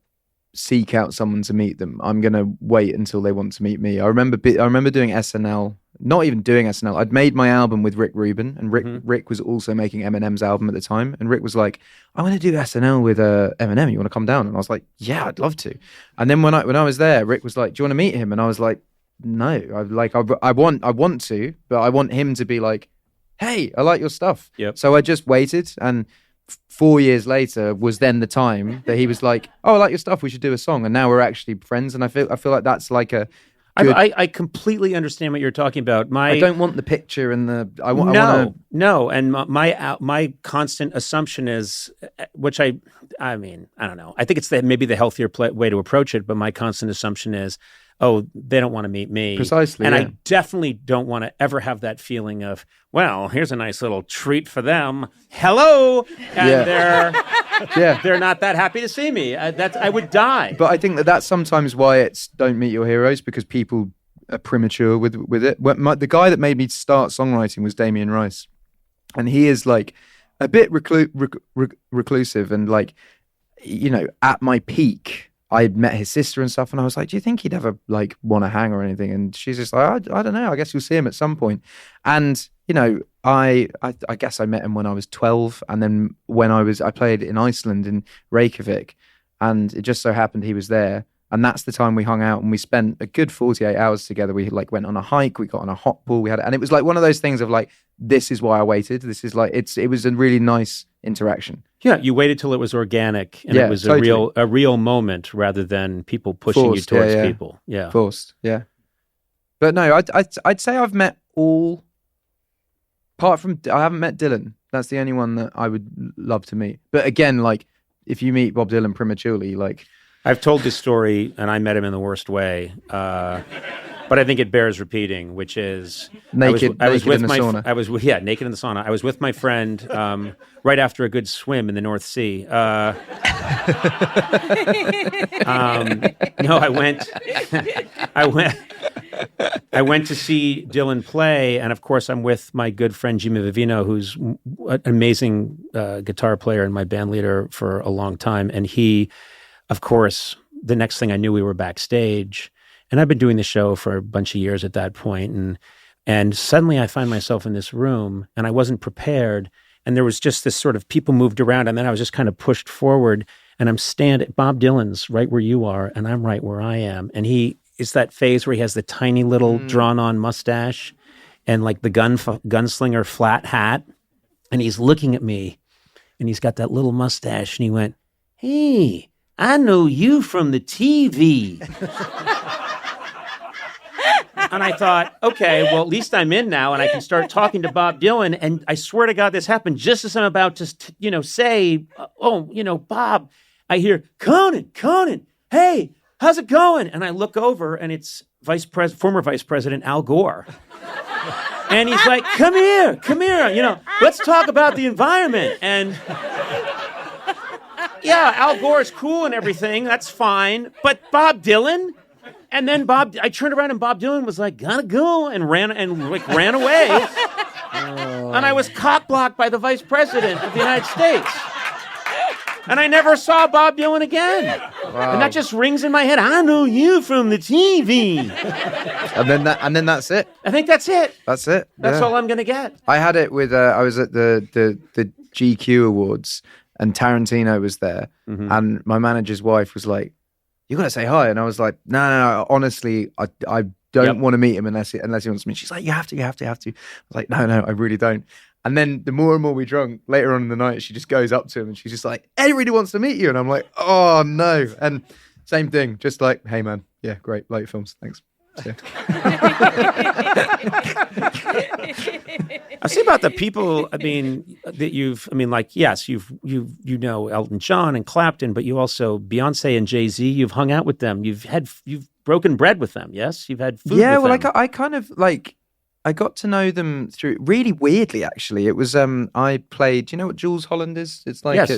seek out someone to meet them. I'm gonna wait until they want to meet me. I remember doing SNL. Not even doing SNL. I'd made my album with Rick Rubin, and Rick was also making Eminem's album at the time. And Rick was like, I want to do SNL with Eminem. You want to come down? And I was like, yeah, I'd love to. And then when I was there, Rick was like, do you want to meet him? And I was like, no. I want to, but I want him to be like, hey, I like your stuff. Yep. So I just waited, and 4 years later was then the time that he was like, oh, I like your stuff. We should do a song. And now we're actually friends. And I feel like that's like a I completely understand what you're talking about. I don't want the picture and the. No. And my constant assumption is, which I mean, I don't know. I think it's maybe the healthier way to approach it. But my constant assumption is, oh, they don't want to meet me. Precisely. And I definitely don't want to ever have that feeling of, well, here's a nice little treat for them. Hello, and they're not that happy to see me. I would die. But I think that's sometimes why it's don't meet your heroes, because people are premature with it. The guy that made me start songwriting was Damien Rice, and he is like a bit reclusive, and like, you know, at my peak, I had met his sister and stuff, and I was like, do you think he'd ever like want to hang or anything? And she's just like, I don't know. I guess you'll see him at some point. And, you know, I guess I met him when I was 12. And then when I played in Iceland in Reykjavik, and it just so happened he was there. And that's the time we hung out, and we spent a good 48 hours together. We like went on a hike, we got on a hot pool, and it was like one of those things of like, this is why I waited. This is like, it was a really nice interaction. Yeah, you waited till it was organic, and it was totally. a real moment rather than people pushing Forced, you towards people. Yeah, forced. Yeah, but no, I'd say I've met all. Apart from, I haven't met Dylan. That's the only one that I would love to meet. But again, like, if you meet Bob Dylan prematurely, like, I've told this story, and I met him in the worst way. but I think it bears repeating, which is Naked in the sauna. Naked in the sauna. I was with my friend right after a good swim in the North Sea. No, I went to see Dylan play, and of course, I'm with my good friend Jimmy Vivino, who's an amazing guitar player and my band leader for a long time. And he, of course, the next thing I knew, we were backstage, and I've been doing the show for a bunch of years at that point, and suddenly I find myself in this room, and I wasn't prepared, and there was just this sort of people moved around, and then I was just kind of pushed forward, and I'm standing. Bob Dylan's right where you are, and I'm right where I am, and it's that phase where he has the tiny little drawn-on mustache and like the gunslinger flat hat, and he's looking at me, and he's got that little mustache, and he went, "Hey, I know you from the TV." And I thought, okay, well, at least I'm in now, and I can start talking to Bob Dylan. And I swear to God, this happened just as I'm about to, say, Bob. I hear, Conan, hey, how's it going? And I look over, and it's former Vice President Al Gore. And he's like, come here, let's talk about the environment. And yeah, Al Gore is cool and everything, that's fine. But Bob Dylan? And then I turned around and Bob Dylan was like, gotta go, and ran away. And I was cock-blocked by the Vice President of the United States. And I never saw Bob Dylan again. Wow. And that just rings in my head. I know you from the TV. and then that's it. I think that's it. That's it. That's all I'm going to get. I had it with, I was at the GQ Awards, and Tarantino was there. Mm-hmm. And my manager's wife was like, you got to say hi. And I was like, no, honestly, I don't want to meet him unless he wants to meet. She's like, you have to. I was like, no, I really don't. And then the more and more we drunk, later on in the night, she just goes up to him and she's just like, Ed really wants to meet you. And I'm like, oh no. And same thing, just like, hey man, yeah, great, like your films, thanks. Yeah. I see about the people, that yes, you know Elton John and Clapton, but you also, Beyonce and Jay-Z, you've hung out with them. You've broken bread with them, yes? You've had food with them. I kind of I got to know them through really weirdly, actually. It was I played. Do you know what Jules Holland is? It's like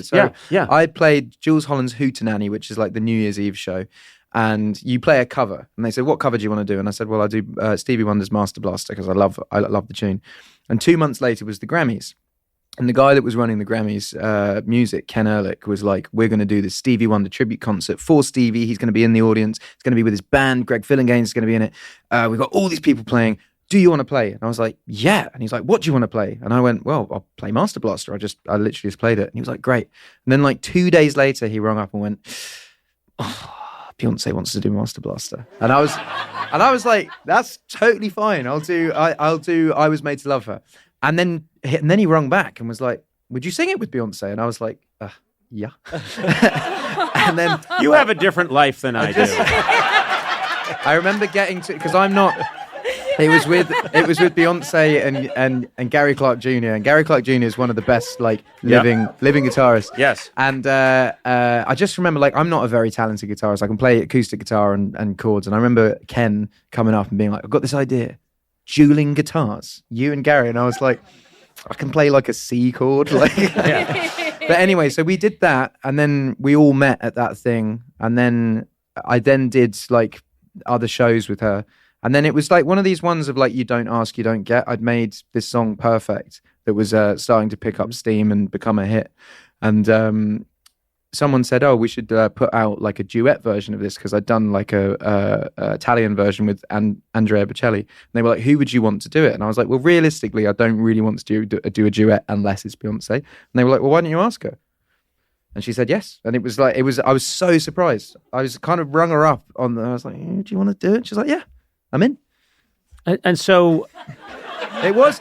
yeah. I played Jules Holland's Hootenanny, which is like the New Year's Eve show, and you play a cover. And they said, "What cover do you want to do?" And I said, "Well, I do Stevie Wonder's Master Blaster because I love the tune." And 2 months later was the Grammys, and the guy that was running the Grammys music, Ken Ehrlich, was like, "We're going to do this Stevie Wonder tribute concert for Stevie. He's going to be in the audience. It's going to be with his band. Greg Fillinganes is going to be in it. We've got all these people playing. Do you want to play?" And I was like, yeah. And he's like, what do you want to play? And I went, well, I'll play Master Blaster. I literally just played it. And he was like, great. And then like 2 days later, he rung up and went, Beyonce wants to do Master Blaster. And I was like, that's totally fine. I'll do I Was Made to Love Her. And then he rung back and was like, would you sing it with Beyonce? And I was like, yeah. And then you have a different life than I do. I remember getting to, because I'm not. It was with Beyonce and Gary Clark Jr. And Gary Clark Jr. is one of the best living guitarists. Yes. And I just remember I'm not a very talented guitarist. I can play acoustic guitar and chords. And I remember Ken coming up and being like, I've got this idea, dueling guitars, you and Gary. And I was like, I can play like a C chord. Yeah. But anyway, so we did that, and then we all met at that thing, and then I did other shows with her. And then it was like one of these ones of you don't ask, you don't get. I'd made this song Perfect that was starting to pick up steam and become a hit. And someone said, oh, we should put out a duet version of this, because I'd done a Italian version with Andrea Bocelli. And they were like, who would you want to do it? And I was like, well, realistically, I don't really want to do a duet unless it's Beyonce. And they were like, well, why don't you ask her? And she said yes. And it was I was so surprised. I was kind of rung her up I was like, do you want to do it? She's like, yeah. I'm in. And so it was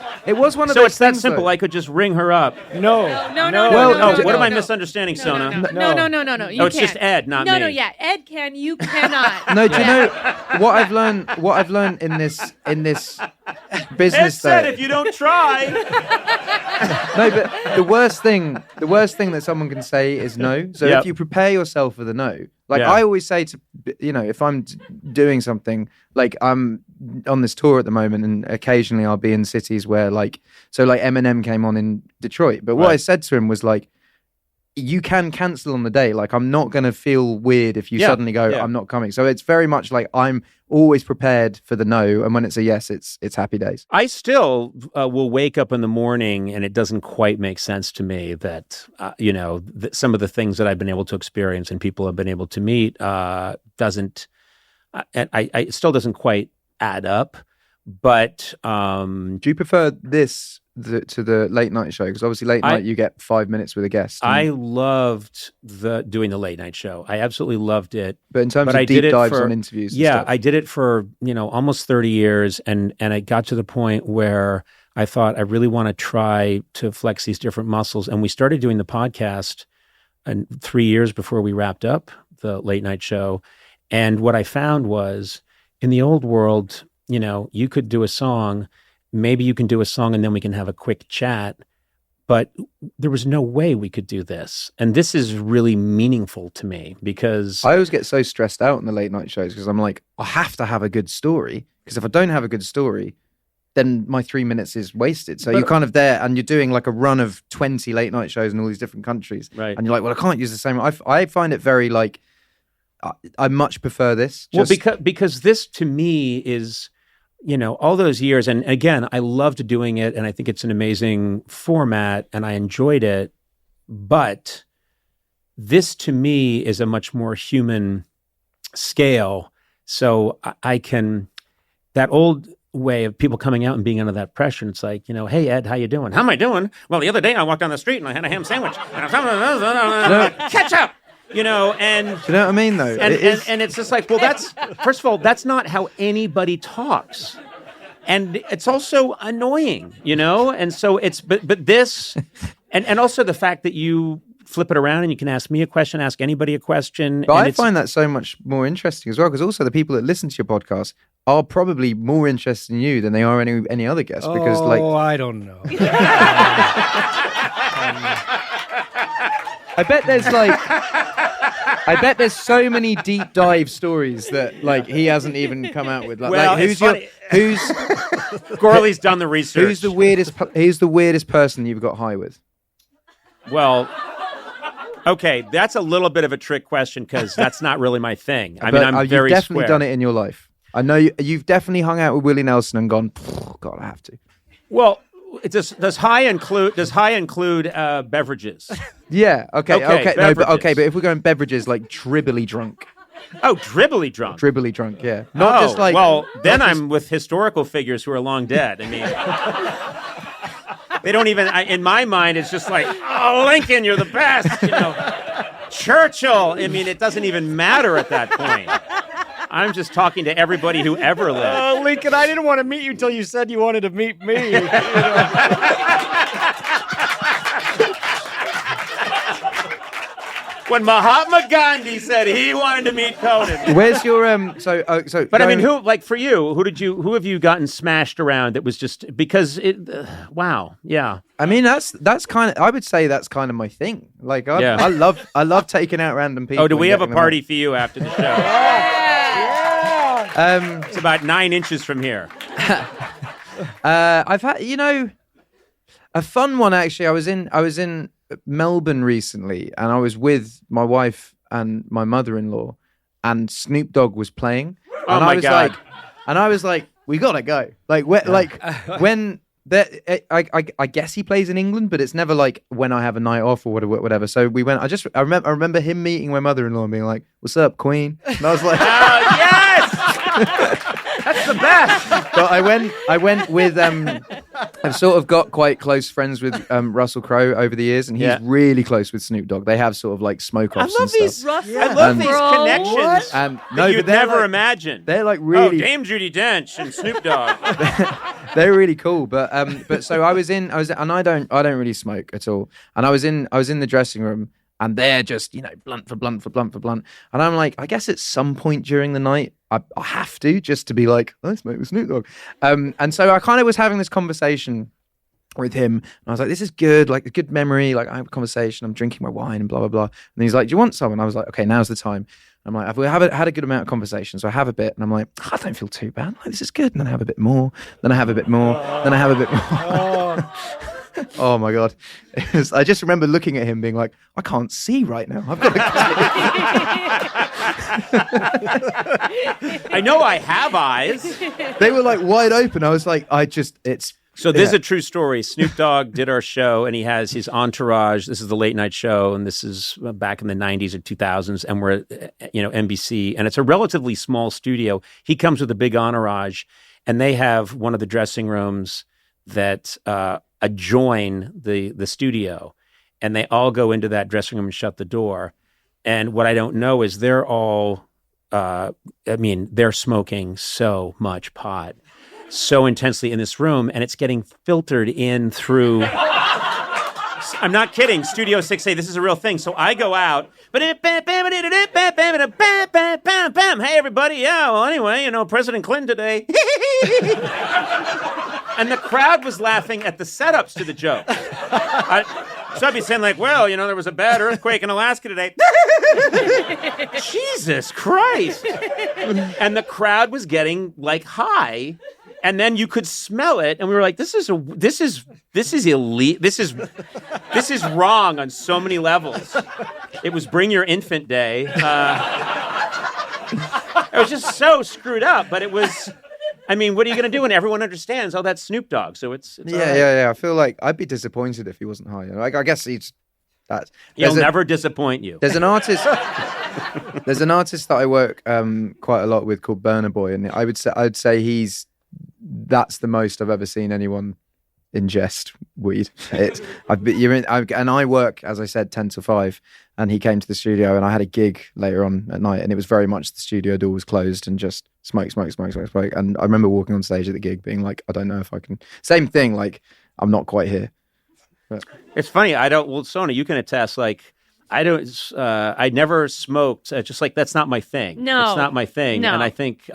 one of those. So it's that things, simple. Though. I could just ring her up. No. What am I misunderstanding, Sona? No. You it's just Ed, not me. No, yeah. Ed can. You cannot. No, do you know what I've learned? What I've learned in this business. Ed said, if you don't try. No, but the worst thing that someone can say is no. So if you prepare yourself for the no, Like Yeah. I always say to, if I'm doing something, like I'm on this tour at the moment, and occasionally I'll be in cities where like Eminem came on in Detroit. But what I said to him was like, you can cancel on the day. Like, I'm not going to feel weird if you suddenly go, I'm not coming. So it's very much like I'm always prepared for the no. And when it's a yes, it's happy days. I still will wake up in the morning and it doesn't quite make sense to me that, some of the things that I've been able to experience and people have been able to meet it still doesn't quite add up. But do you prefer this to the late night show? Because obviously late night you get 5 minutes with a guest. I loved doing the late night show. I absolutely loved it. But in terms of deep dives on interviews, I did it for almost 30 years, and I got to the point where I thought I really want to try to flex these different muscles. And we started doing the podcast 3 years before we wrapped up the late night show. And what I found was, in the old world, you could do a song. Maybe you can do a song and then we can have a quick chat, but there was no way we could do this. And this is really meaningful to me because I always get so stressed out in the late night shows because I'm like, I have to have a good story, because if I don't have a good story, then my 3 minutes is wasted. So you're kind of there and you're doing like a run of 20 late night shows in all these different countries. Right. And you're like, well, I can't use the same. I find it very like, I much prefer this. Well, because this to me is, all those years. And again, I loved doing it and I think it's an amazing format and I enjoyed it. But this to me is a much more human scale. So I can, that old way of people coming out and being under that pressure. And it's like, hey, Ed, how you doing? How am I doing? Well, the other day I walked down the street and I had a ham sandwich. Catch up! And do you know what I mean, though? And it's just like, well, first of all, that's not how anybody talks. And it's also annoying, And so but this, and also the fact that you flip it around and you can ask me a question, ask anybody a question. But I find that so much more interesting as well, because also the people that listen to your podcast are probably more interested in you than they are any other guest. Because I don't know. I bet there's so many deep dive stories that like he hasn't even come out with. Who's Gorley's done the research. Who's the weirdest person you've got high with? Well, okay, that's a little bit of a trick question because that's not really my thing. I mean, I'm very You've definitely square. done it in your life. I know you've definitely hung out with Willie Nelson and gone, God, I have to. Well, does high include beverages? Yeah. Okay. No, but if we're going beverages, like dribbly drunk. Oh, dribbly drunk. Dribbly drunk. Yeah. Not just like. Well, then I'm with historical figures who are long dead. I mean, they don't even. In my mind, it's just like, oh, Lincoln, you're the best. Churchill. I mean, it doesn't even matter at that point. I'm just talking to everybody who ever lived. Oh, Lincoln, I didn't want to meet you until you said you wanted to meet me. When Mahatma Gandhi said he wanted to meet Conan. Where's your But I mean, who have you gotten smashed around that was just because it? Wow, yeah. I mean, that's kind of. I would say that's kind of my thing. Like, I love taking out random people. Oh, do we have a party for you after the show? It's about 9 inches from here. I've had, a fun one actually. I was in Melbourne recently, and I was with my wife and my mother-in-law, and Snoop Dogg was playing. Oh and my God! I was like, we gotta go. Like, when that, I guess he plays in England, but it's never like when I have a night off or whatever. So we went. I remember him meeting my mother-in-law and being like, "What's up, Queen?" And I was like, yes. That's the best. But I went with I've sort of got quite close friends with Russell Crowe over the years, and he's really close with Snoop Dogg. They have sort of like smoke-offs and stuff. I love these connections that you'd never imagine. They're like really. Oh, Dame Judi Dench and Snoop Dogg. They're really cool, but so I was and I don't really smoke at all, and I was in the dressing room. And they're just, blunt for blunt for blunt for blunt. And I'm like, I guess at some point during the night, I have to, just to be like, I smoke with Snoop Dogg. And so I kind of was having this conversation with him. And I was like, this is good, like a good memory. Like I have a conversation, I'm drinking my wine and blah, blah, blah. And he's like, do you want some? And I was like, okay, now's the time. I'm like, I've had a good amount of conversation, so I have a bit, and I'm like, I don't feel too bad. Like, this is good. And then I have a bit more. Then I have a bit more. Then I have a bit more. Oh my God. I just remember looking at him being like, I can't see right now. I've got I know I have eyes. They were like wide open. I was like, So this is a true story. Snoop Dogg did our show, and he has his entourage. This is the late night show, and this is back in the 90s or 2000s, and we're at, NBC, and it's a relatively small studio. He comes with a big entourage, and they have one of the dressing rooms that adjoin the studio, and they all go into that dressing room and shut the door. And what I don't know is they're all, they're smoking so much pot so intensely in this room, and it's getting filtered in through. I'm not kidding. Studio 6A, this is a real thing. So I go out. Hey, everybody. Yeah, well, anyway, President Clinton today. And the crowd was laughing at the setups to the joke. So I'd be saying like, well, there was a bad earthquake in Alaska today. Jesus Christ. And the crowd was getting like high. And then you could smell it, and we were like, "This is elite. This is wrong on so many levels." It was Bring Your Infant Day. It was just so screwed up, but it was. What are you going to do when everyone understands? Oh, that's Snoop Dogg. So it's yeah. I feel like I'd be disappointed if he wasn't high. Like, I guess he'll never disappoint you. There's an artist. There's an artist that I work quite a lot with called Burna Boy, and I'd say that's the most I've ever seen anyone ingest weed. And I work, as I said, 10 to 5, and he came to the studio, and I had a gig later on at night, and it was very much the studio door was closed and just smoke. And I remember walking on stage at the gig being like, I don't know if I can. Same thing, like, I'm not quite here. But it's funny. Sona, you can attest, like, I never smoked. Just like, that's not my thing. No. It's not my thing. No. And I think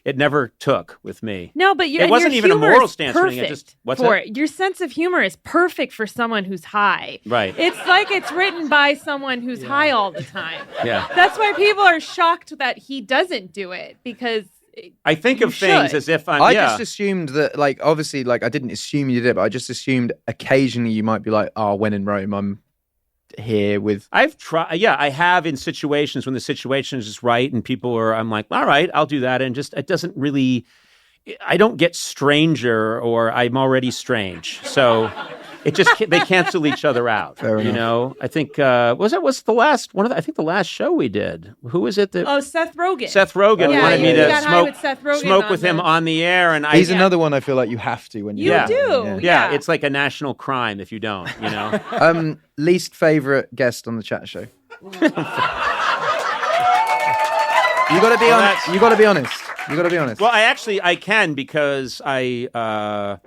it never took with me. No, but it wasn't even a moral stance. Your sense of humor is perfect for someone who's high. Right. It's like it's written by someone who's high all the time. Yeah. That's why people are shocked that he doesn't do it, because I think of things as if I just assumed that, like, obviously, like, I didn't assume you did it, but I just assumed occasionally you might be like, oh, when in Rome, I'm here with. I've tried. Yeah, I have in situations when the situation is just right and I'm like, all right, I'll do that. And just, it doesn't really, I don't get stranger, or I'm already strange. So it just, they cancel each other out. Fair enough. I think, what's the last one of the, I think the last show we did, who was it that? Oh, Seth Rogen. Seth Rogen wanted me to smoke with him on the air. And he's another one I feel like you have to when you do. Yeah, it's like a national crime if you don't, Least favorite guest on the chat show. You got to be honest. You got to be honest. You got to be honest. Well, I can, because I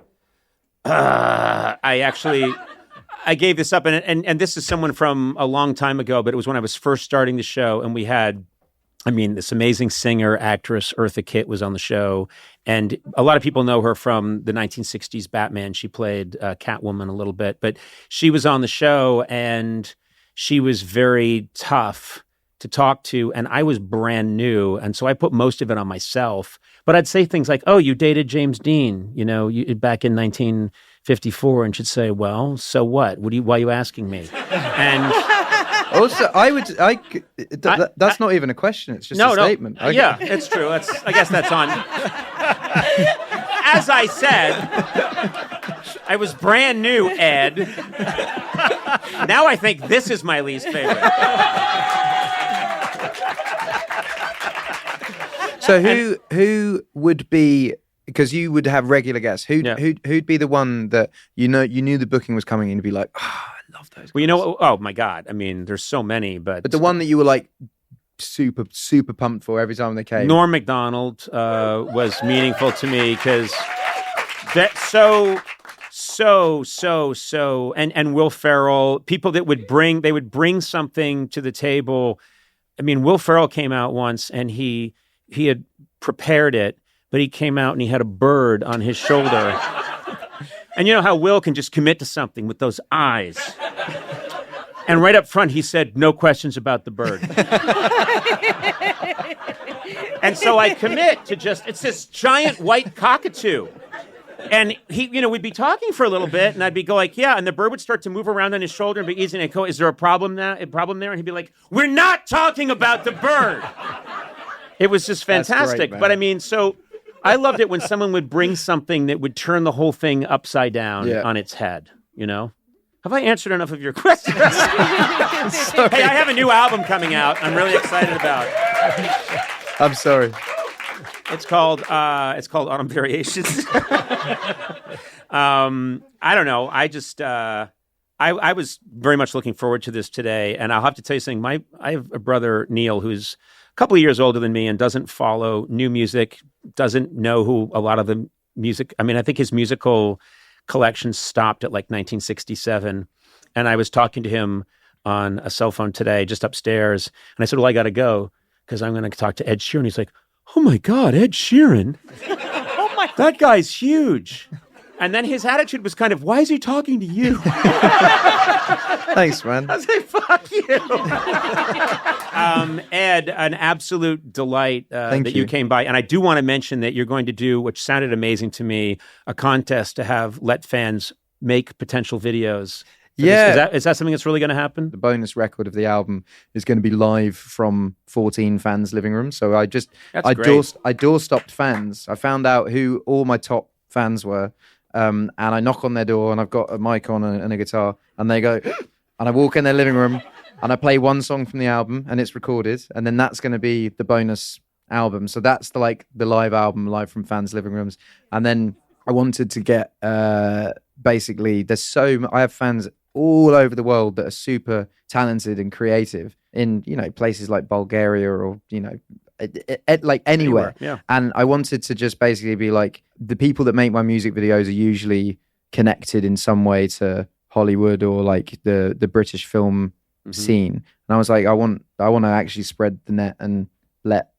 gave this up, and this is someone from a long time ago, but it was when I was first starting the show, and we had, this amazing singer, actress, Eartha Kitt was on the show, and a lot of people know her from the 1960s Batman. She played Catwoman a little bit, but she was on the show, and she was very tough to talk to, and I was brand new, and so I put most of it on myself. But I'd say things like, "Oh, you dated James Dean, back in 1954," and she'd say, "Well, so what? Why are you asking me?" And also, that's not even a question; it's just a statement. Yeah, it's true. I guess that's on. As I said, I was brand new, Ed. Now I think this is my least favorite. So who would be, because you would have regular guests, who'd be the one that you knew the booking was coming in to be like, oh, I love those guys. Well, oh my God, there's so many, but the one that you were like super pumped for every time they came. Norm Macdonald was meaningful to me, because that's so, and Will Ferrell, people that would bring something to the table. Will Ferrell came out once, and he had prepared it, but he came out and he had a bird on his shoulder. And you know how Will can just commit to something with those eyes. And right up front, he said, "No questions about the bird." And so I commit to it's this giant white cockatoo. And we'd be talking for a little bit, and I'd be like, yeah, and the bird would start to move around on his shoulder and be easy, and I'd go, is there a problem there? And he'd be like, we're not talking about the bird. It was just fantastic. Great, but I mean, so I loved it when someone would bring something that would turn the whole thing upside down on its head, Have I answered enough of your questions? Hey, I have a new album coming out I'm really excited about. I'm sorry. It's called Autumn Variations. I don't know. I just I was very much looking forward to this today, and I'll have to tell you something. I have a brother, Neil, who's a couple of years older than me and doesn't follow new music, doesn't know who a lot of the music. I mean, I think his musical collection stopped at like 1967, and I was talking to him on a cell phone today, just upstairs, and I said, "Well, I got to go because I'm going to talk to Ed Sheeran." He's like, "Oh my God, Ed Sheeran! Oh my! That guy's huge." And then his attitude was kind of, "Why is he talking to you?" Thanks, man. I was like, "Fuck you." Ed, an absolute delight that you came by. And I do want to mention that you're going to do, which sounded amazing to me, a contest to let fans make potential videos. Is that something that's really going to happen? The bonus record of the album is going to be live from 14 fans' living rooms. So I door-stopped fans. I found out who all my top fans were. And I knock on their door, and I've got a mic on and a guitar, and they go, and I walk in their living room, and I play one song from the album, and it's recorded, and then that's going to be the bonus album. So that's the live album, live from fans' living rooms. And then I wanted to get basically, I have fans all over the world that are super talented and creative in places like Bulgaria or like anywhere. Yeah. And I wanted to just basically be like, the people that make my music videos are usually connected in some way to Hollywood or like the British film scene. And I was like, I want to actually spread the net and let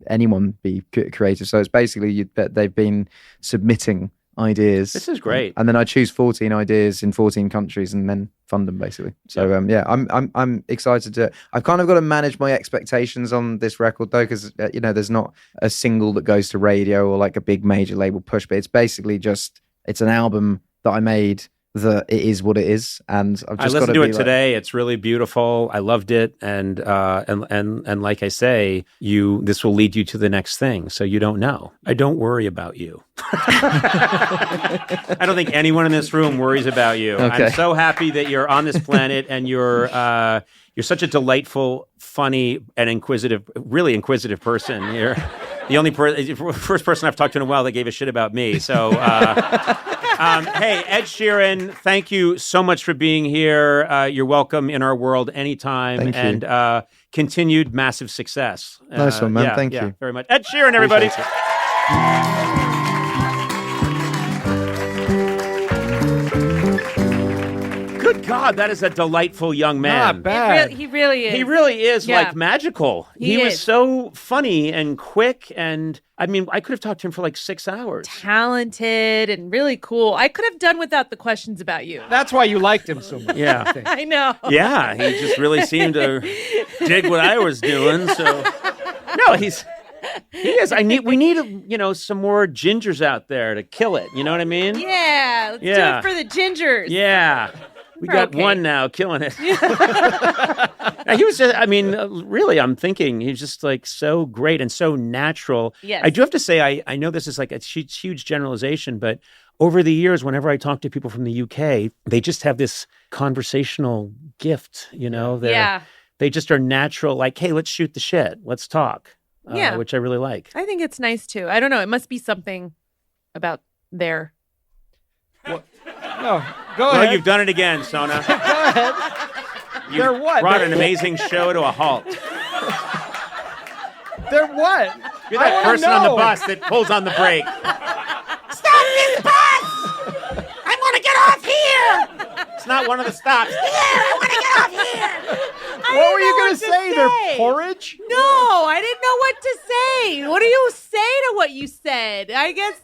anyone be creative. So it's basically that they've been submitting ideas. This is great. And then I choose 14 ideas in 14 countries and then fund them basically. So I'm excited to. I've kind of got to manage my expectations on this record though, because there's not a single that goes to radio or like a big major label push, but it's basically it's an album that I made. That it is what it is, and I've just I listened to it today. It's really beautiful. I loved it, and like I say, this will lead you to the next thing. So you don't know. I don't worry about you. I don't think anyone in this room worries about you. Okay. I'm so happy that you're on this planet, and you're such a delightful, funny, and really inquisitive person. You're the only first person I've talked to in a while that gave a shit about me. So. Hey, Ed Sheeran, thank you so much for being here. You're welcome in our world anytime. Thank you. And continued massive success. Nice one, man. Thank you very much. Ed Sheeran, everybody. Good God, that is a delightful young man. Not bad. He really is. He really is like magical. He was is. so funny and quick, and I mean, I could have talked to him for like 6 hours. Talented and really cool. I could have done without the questions about you. That's why you liked him so much. Yeah. I know. Yeah, he just really seemed to dig what I was doing. So no, he is. We need some more gingers out there to kill it. You know what I mean? Yeah. Let's do it for the gingers. Yeah. We got one now killing it. He was just, really, I'm thinking he's just like so great and so natural. Yes. I do have to say, I know this is like a huge generalization, but over the years, whenever I talk to people from the UK, they just have this conversational gift, They just are natural, like, hey, let's shoot the shit. Let's talk. Which I really like. I think it's nice too. I don't know. It must be something about there. No, go ahead. Well, you've done it again, Sona. Go ahead. You brought an amazing show to a halt. They're what? You're that person on the bus that pulls on the brake. Stop this bus! I want to get off here! It's not one of the stops. Here, I want to get off here! What were you going to say? They're porridge? No, I didn't know what to say. What do you say to what you said? I guess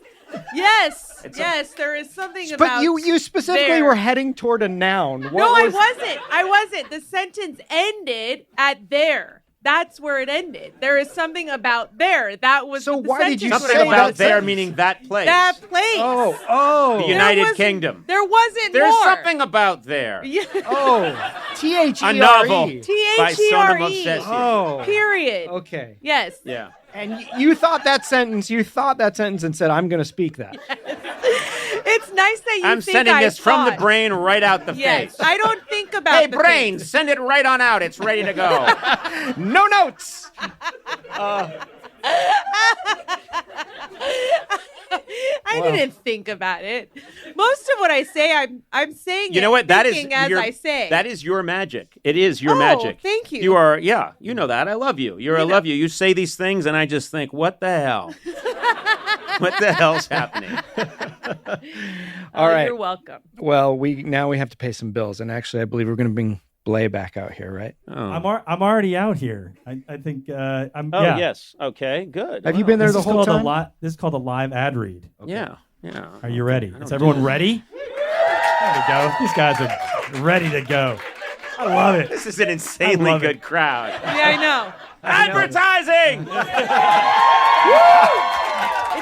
Yes, yes, there is something about. But you specifically there. were heading toward a noun. I wasn't. The sentence ended at there. That's where it ended. There is something about there. That was So what the why did you sentence Something say about that there sentence? meaning that place. That place. Oh. The United Kingdom. There wasn't There's more. something about there. Yeah. Oh. THERE. A novel by THERE. Sonam Obsessive. Oh. Period. Okay. Yes. Yeah. And you thought that sentence and said, I'm going to speak that. It's nice that you I'm think sending I this from the thought. brain right out the Yes. face. I don't think about Hey, the brain, things. send it right on out. It's ready to go. No notes. I didn't think about it. Most of what I say, I'm saying. You know what? That is thinking as I say. That is your magic. It is your Oh, magic. thank you. You are, yeah. You know that. I love you. I love you. You say these things, and I just think, what the hell? What the hell's happening? All right. You're welcome. Well, we have to pay some bills, and actually, I believe we're going to bring Blay back out here, right? Oh. I'm already out here. I think I'm. Oh, yeah. yes. Okay, good. Have you been there This the is whole called time? This is called a live ad read. Yeah. Are you ready? Is everyone ready? There we go. These guys are ready to go. I love it. This is an insanely love good it. crowd. Yeah, I know. Advertising! It's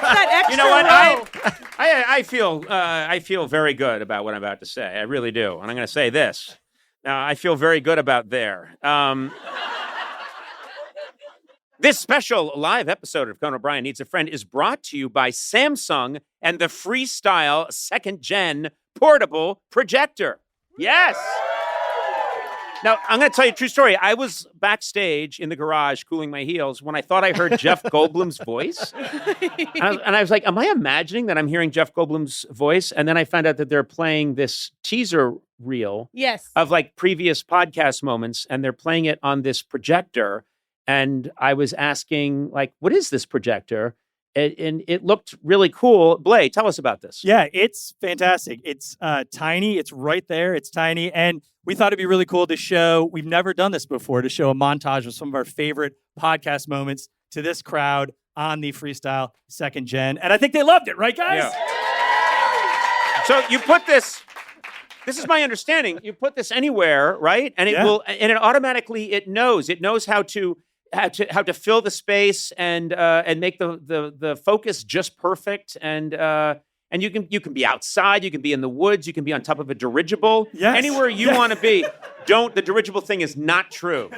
that extra You know what? row. I feel very good about what I'm about to say. I really do. And I'm going to say this. Now, I feel very good about there. This special live episode of Conan O'Brien Needs a Friend is brought to you by Samsung and the Freestyle 2nd Gen portable projector. Yes. Now, I'm going to tell you a true story. I was backstage in the garage cooling my heels when I thought I heard Jeff Goldblum's voice. And I was like, am I imagining that I'm hearing Jeff Goldblum's voice? And then I found out that they're playing this teaser reel Yes. of like previous podcast moments, and they're playing it on this projector. And I was asking, like, what is this projector? And it looked really cool. Blay, tell us about this. Yeah, it's fantastic. It's tiny. It's right there. It's tiny. And we thought it'd be really cool to show, we've never done this before, to show a montage of some of our favorite podcast moments to this crowd on the Freestyle 2nd Gen. And I think they loved it, right, guys? Yeah. So you put this is my understanding. You put this anywhere, right? And it will, and it automatically, it knows how to fill the space and make the focus just perfect, and you can be outside, you can be in the woods, you can be on top of a dirigible, anywhere you want to be. The dirigible thing is not true.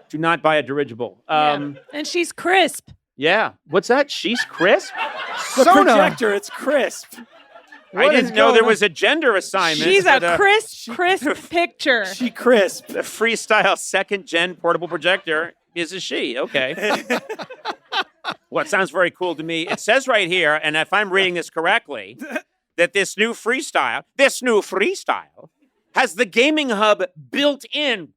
Do not buy a dirigible. And she's crisp. Yeah, what's that? She's crisp. The projector, it's crisp. I didn't know there was a gender assignment. She's a crisp picture. She crisp. The Freestyle 2nd Gen portable projector is a she. Okay. Well, it sounds very cool to me. It says right here, and if I'm reading this correctly, that this new Freestyle has the gaming hub built in.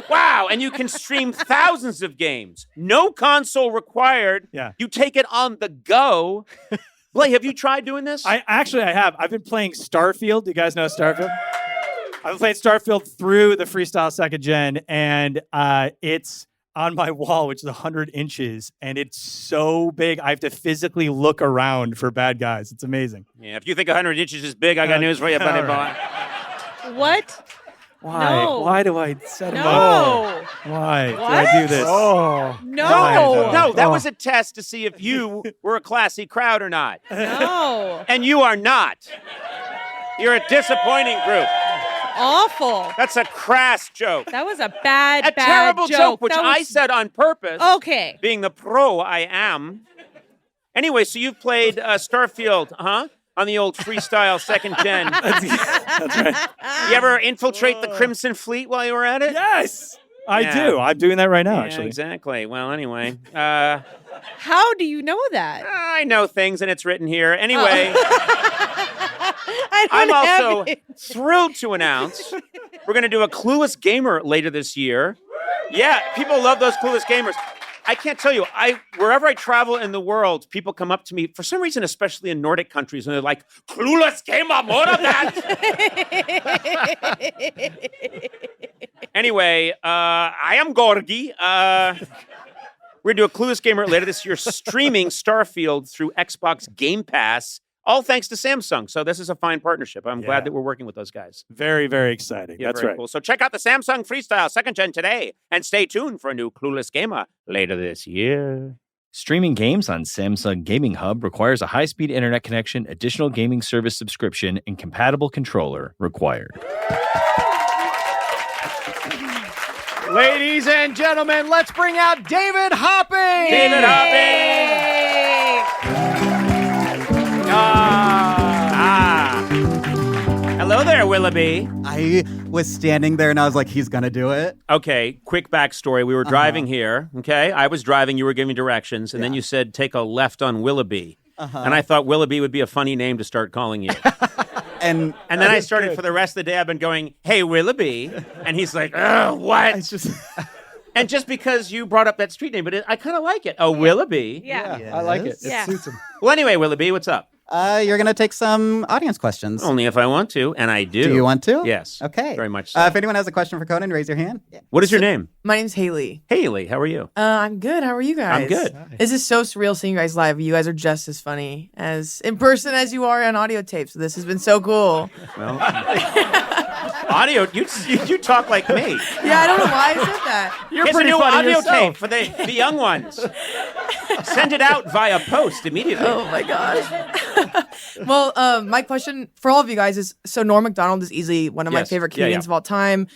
Wow. And you can stream thousands of games. No console required. Yeah. You take it on the go. Blay, have you tried doing this? I have. I've been playing Starfield. Do you guys know Starfield? I've been playing Starfield through the Freestyle 2nd Gen, and it's on my wall, which is 100 inches, and it's so big, I have to physically look around for bad guys. It's amazing. Yeah, if you think 100 inches is big, I got news for you, buddy boy. What? Why? No. Why do I set him No. up? Why do I do this? Oh. No. That was a test to see if you were a classy crowd or not. No. And you are not. You're a disappointing group. Awful. That's a crass joke. That was a bad terrible joke, which That I was- said on purpose. Okay. Being the pro I am. Anyway, so you've played Starfield, huh? On the old Freestyle 2nd Gen. That's right. You ever infiltrate the Crimson Fleet while you were at it? Yes, I Yeah. do. I'm doing that right now, Yeah, actually. exactly. Well, anyway. How do you know that? I know things, and it's written here. Anyway, I don't I'm have also it. thrilled to announce we're going to do a Clueless Gamer later this year. Yeah, people love those Clueless Gamers. I can't tell you, wherever I travel in the world, people come up to me, for some reason, especially in Nordic countries, and they're like, Clueless Gamer, more of that. Anyway, I am Gorgi. We're going to do a Clueless Gamer later this year, streaming Starfield through Xbox Game Pass, all thanks to Samsung. So this is a fine partnership. I'm glad that we're working with those guys. Very, very exciting. Yeah, That's very right. cool. So check out the Samsung Freestyle 2nd Gen today, and stay tuned for a new Clueless Gamer later this year. Streaming games on Samsung Gaming Hub requires a high-speed internet connection, additional gaming service subscription, and compatible controller required. Ladies and gentlemen, let's bring out David Hopping. David Hopping. Hello there, Willoughby. I was standing there and I was like, he's going to do it. Okay, quick backstory. We were driving here, okay? I was driving, you were giving me directions, and then you said, take a left on Willoughby. And I thought Willoughby would be a funny name to start calling you. and then I started, for the rest of the day, I've been going, hey, Willoughby. And he's like, oh, what? It's just... And just because you brought up that street name, but I kind of like it. Oh, Willoughby. Yeah. Yes. I like it. It suits him. Well, anyway, Willoughby, what's up? You're going to take some audience questions. Only if I want to, and I do. Do you want to? Yes. Okay. Very much so. If anyone has a question for Conan, raise your hand. Yeah. What is your name? My name's Haley. Haley, how are you? I'm good. How are you guys? I'm good. This is so surreal seeing you guys live. You guys are just as funny as in person as you are on audio tape. So this has been so cool. Well, audio, you talk like me. Yeah, I don't know why I said that. Here's a new audio tape for the young ones. Send it out via post immediately. Oh my gosh. Well, my question for all of you guys is: so Norm Macdonald is easily one of my favorite comedians of all time.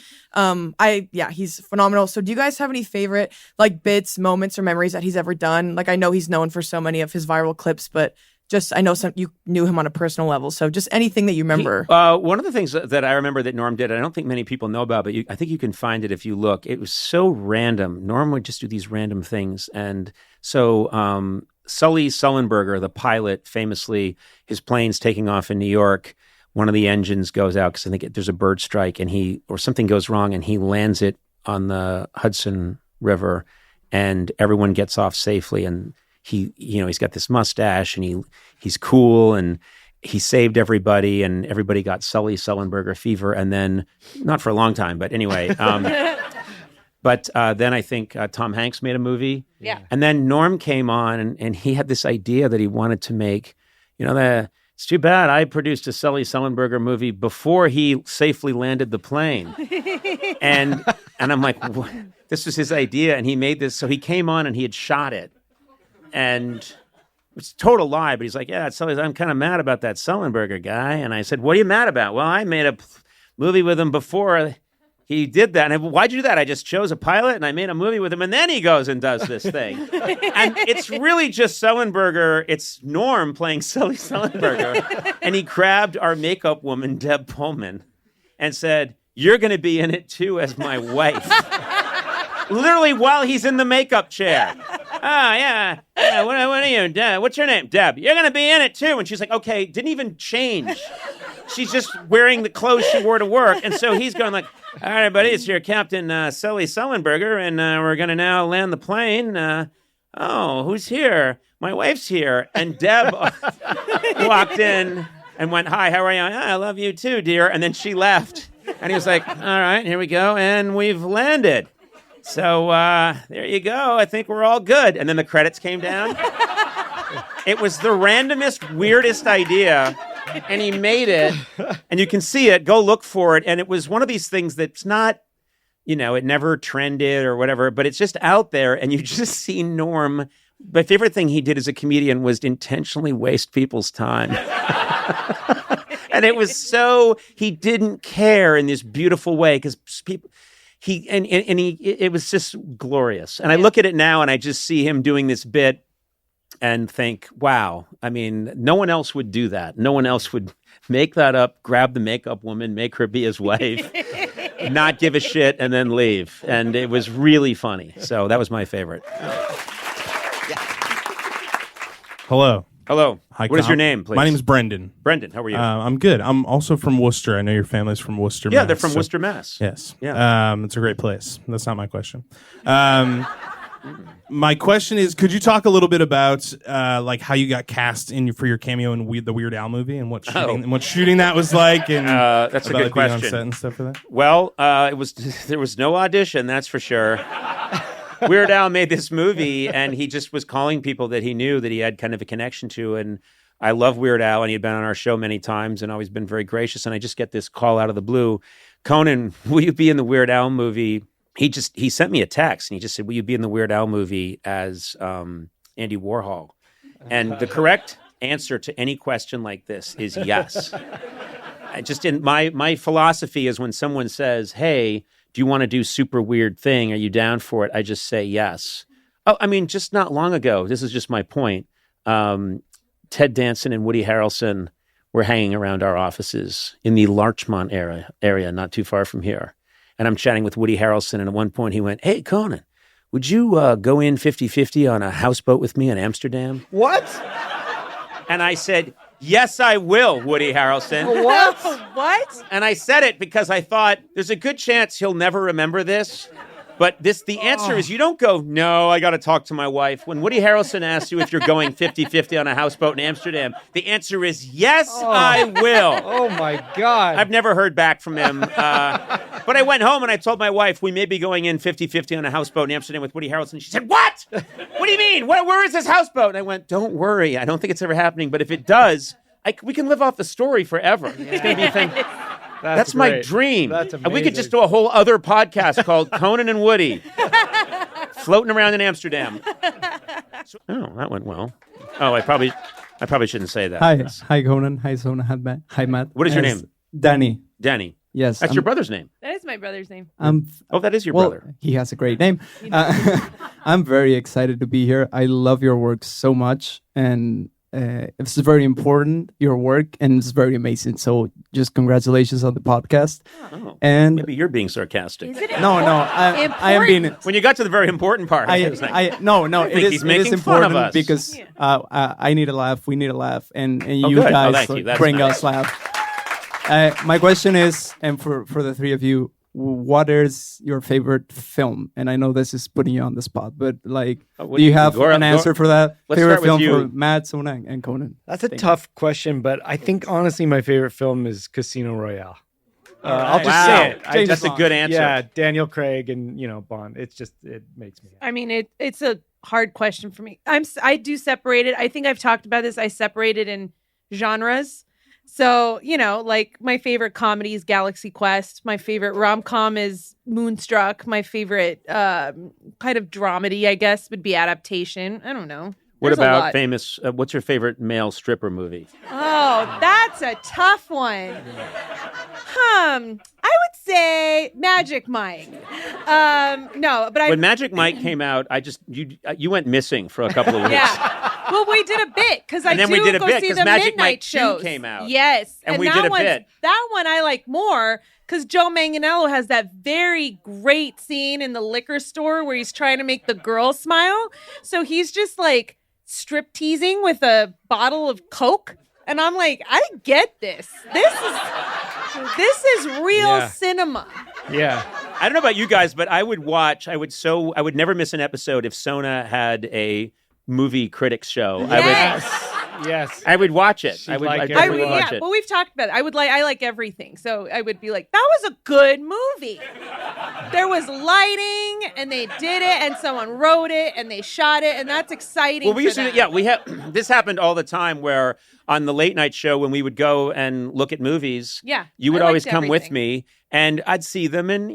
He's phenomenal. So do you guys have any favorite like bits, moments, or memories that he's ever done? Like I know he's known for so many of his viral clips, but just I know you knew him on a personal level. So just anything that you remember. One of the things that I remember that Norm did, I don't think many people know about, but I think you can find it if you look. It was so random. Norm would just do these random things. And so Sully Sullenberger, the pilot, famously, his plane's taking off in New York. One of the engines goes out because I think there's a bird strike or something goes wrong, and he lands it on the Hudson River, and everyone gets off safely. And he's got this mustache, and he's cool, and he saved everybody, and everybody got Sully Sullenberger fever. And then, not for a long time, but anyway. But then I think Tom Hanks made a movie. Yeah. And then Norm came on, and he had this idea that he wanted to make, it's too bad I produced a Sully Sullenberger movie before he safely landed the plane. and I'm like, what? This was his idea, and he made this. So he came on, and he had shot it. And it's a total lie, but he's like, yeah, I'm kind of mad about that Sullenberger guy. And I said, what are you mad about? Well, I made a movie with him before he did that. And why'd you do that? I just chose a pilot and I made a movie with him, and then he goes and does this thing. And it's really just Sullenberger. It's Norm playing Sully Sullenberger. And he grabbed our makeup woman, Deb Pullman, and said, you're going to be in it too as my wife. Literally while he's in the makeup chair. Yeah. What are you, Deb? What's your name? Deb. You're going to be in it too. And she's like, okay, didn't even change. She's just wearing the clothes she wore to work. And so he's going like, all right, buddy, it's your Captain Sully Sullenberger, and we're going to now land the plane. Who's here? My wife's here. And Deb walked in and went, hi, how are you? I love you too, dear. And then she left. And he was like, all right, here we go. And we've landed. So there you go. I think we're all good. And then the credits came down. It was the randomest, weirdest idea. And he made it. And you can see it. Go look for it. And it was one of these things that's not, it never trended or whatever, but it's just out there. And you just see Norm. My favorite thing he did as a comedian was intentionally waste people's time. And it was he didn't care in this beautiful way because people... it was just glorious. And I look at it now and I just see him doing this bit and think, wow, I mean, no one else would do that. No one else would make that up, grab the makeup woman, make her be his wife, not give a shit, and then leave. And it was really funny. So that was my favorite. Hello. Hi, what is your name, please? My name is Brendan. Brendan, how are you? I'm good. I'm also from Worcester. I know your family's from Worcester, Yeah, Mass. they're from Worcester, Mass. Yes. Yeah. It's a great place. That's not my question. My question is, could you talk a little bit about how you got cast for your cameo in the Weird Al movie and what shooting that was like? And that's a good question. On set and stuff for that. Well, there was no audition, that's for sure. Weird Al made this movie, and he just was calling people that he knew that he had kind of a connection to. And I love Weird Al, and he had been on our show many times and always been very gracious. And I just get this call out of the blue. Conan, will you be in the Weird Al movie? He sent me a text, and he just said, will you be in the Weird Al movie as Andy Warhol? And the correct answer to any question like this is yes. My philosophy is when someone says, hey, do you want to do super weird thing? Are you down for it? I just say yes. Oh, I mean, just not long ago, this is just my point. Ted Danson and Woody Harrelson were hanging around our offices in the Larchmont area, not too far from here. And I'm chatting with Woody Harrelson, and at one point he went, hey, Conan, would you go in 50-50 on a houseboat with me in Amsterdam? What? And I said, yes, I will, Woody Harrelson. What? What? And I said it because I thought there's a good chance he'll never remember this. But the answer is you don't go, no, I got to talk to my wife. When Woody Harrelson asks you if you're going 50-50 on a houseboat in Amsterdam, the answer is yes, I will. Oh, my God. I've never heard back from him. But I went home and I told my wife, we may be going in 50-50 on a houseboat in Amsterdam with Woody Harrelson. She said, what? What do you mean? Where is this houseboat? And I went, don't worry. I don't think it's ever happening. But if it does, we can live off the story forever. It's going to be fantastic. That's my dream. That's amazing. And we could just do a whole other podcast called Conan and Woody floating around in Amsterdam. Oh, that went well. Oh, I probably shouldn't say that. Hi, Conan. Hi, Sona. Hi, Matt. What is your name? Danny. Danny. Yes. That's your brother's name. That is my brother's name. Oh, that is your brother. He has a great name. I'm very excited to be here. I love your work so much, and it's very important, your work, and it's very amazing. So just congratulations on the podcast. Oh, and maybe you're being sarcastic. Is it No, I am being. When you got to the very important part, No, I think it he's is making fun of important us. because I need a laugh. We need a laugh, and you good. guys Thank you. That's bring nice. us laugh. My question is, and for the three of you, what is your favorite film? And I know this is putting you on the spot, but do you have an answer for that? Let's Favorite start with film you. for Matt, Sona, and Conan? That's a tough question, but I think honestly my favorite film is Casino Royale. I'll just say it. That's a good answer. Yeah, Daniel Craig and Bond. It makes me happy. I mean, it's a hard question for me. I do separate it. I think I've talked about this. I separate it in genres. So, like my favorite comedy is Galaxy Quest. My favorite rom-com is Moonstruck. My favorite kind of dramedy, I guess, would be Adaptation. I don't know. What There's a about lot. famous? What's your favorite male stripper movie? Oh, that's a tough one. I would say Magic Mike. No, but When Magic Mike came out, you went missing for a couple of weeks. Yeah. Well, we did a bit because I And then do we did a go bit see 'cause the Magic midnight Mike 2 shows. came out. Yes, And we that did a one's- bit. That one I like more because Joe Manganiello has that very great scene in the liquor store where he's trying to make the girl smile. So he's just like strip teasing with a bottle of Coke, and I'm like, I get this. This is real cinema. Yeah. I don't know about you guys, but I would never miss an episode if Sona had a movie critics show. Yes. I would watch it. She'd I would like I'd it. definitely watch it. Well, we've talked about it. I like everything. So I would be like, that was a good movie. There was lighting and they did it and someone wrote it and they shot it and that's exciting. Well, we used to, we have, this happened all the time where on the late night show when we would go and look at movies, you would I always liked come with everything. me and I'd see them and,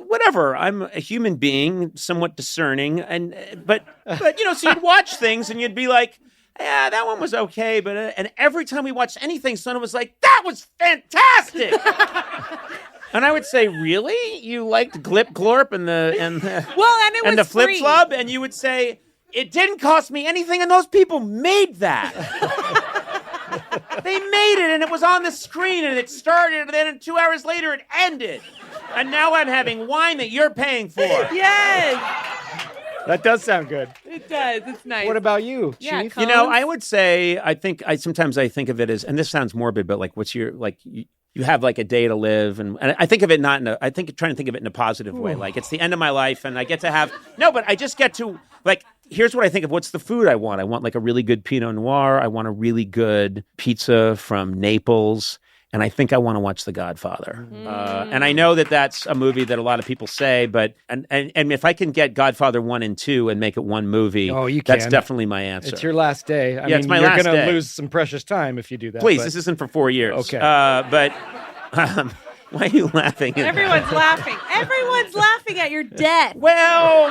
whatever. I'm a human being, somewhat discerning. But so you'd watch things and you'd be like, yeah, that one was okay. But and every time we watched anything, Sona was like, that was fantastic. And I would say, really? You liked Glip Glorp and the was Flip free. Flub? And you would say, it didn't cost me anything, and those people made that. They made it, and it was on the screen, and it started, and then 2 hours later, it ended. And now I'm having wine that you're paying for. Yes. That does sound good. It does. It's nice. What about you, Yeah, Chief? I would say, sometimes I think of it as, and this sounds morbid, but like, what's your, like, you have like a day to live, and I think of it trying to think of it in a positive way. Like, it's the end of my life, and I get to have, but I just get to, like, here's what I think of what's the food I want. I want like a really good Pinot Noir. I want a really good pizza from Naples. and I think I want to watch The Godfather. And I know that that's a movie that a lot of people say, but and if I can get Godfather 1 and 2 and make it one movie, that's definitely my answer. It's your last day. I mean, it's my you're last going to day. lose some precious time if you do that. Please, this isn't for 4 years. Okay. But why are you laughing? Everyone's laughing. Everyone's laughing at your death. Well,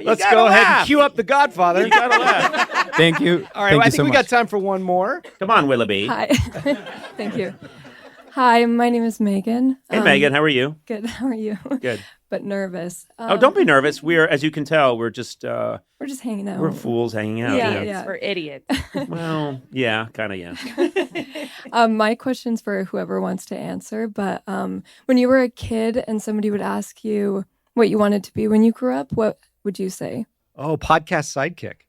let's go ahead and cue up The Godfather. You gotta laugh. Thank you. All right, Thank I you think so we much. got time for one more. Come on, Willoughby. Hi. Thank you. Hi, my name is Megan. Hey, Megan, how are you? Good. How are you? Good. But nervous. Don't be nervous. We're, as you can tell, we're just we're just hanging out. we're fools hanging out. Yeah. We're idiots. Well, yeah, kind of, yeah. My question's for whoever wants to answer. But when you were a kid and somebody would ask you what you wanted to be when you grew up, what would you say? Oh, podcast sidekick.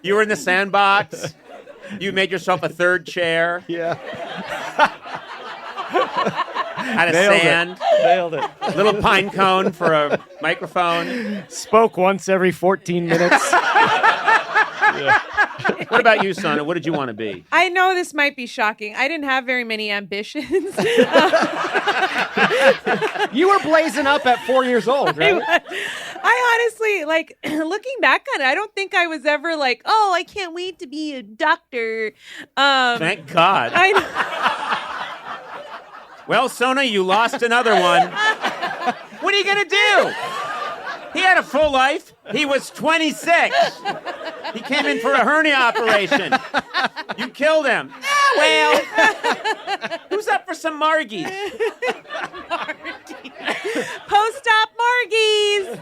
You were in the sandbox. You made yourself a third chair. Yeah. Out of Nailed sand. it. Nailed it. Little pine cone for a microphone. Spoke once every 14 minutes. What about you, Sona? What did you want to be? I know this might be shocking. I didn't have very many ambitions. You were blazing up at 4 years old, right? I honestly, like, looking back on it, I don't think I was ever like, oh, I can't wait to be a doctor. Thank God. Well, Sona, you lost another one. What are you going to do? He had a full life. He was 26. He came in for a hernia operation. You killed him. Well, who's up for some Margies? Post-op Margies.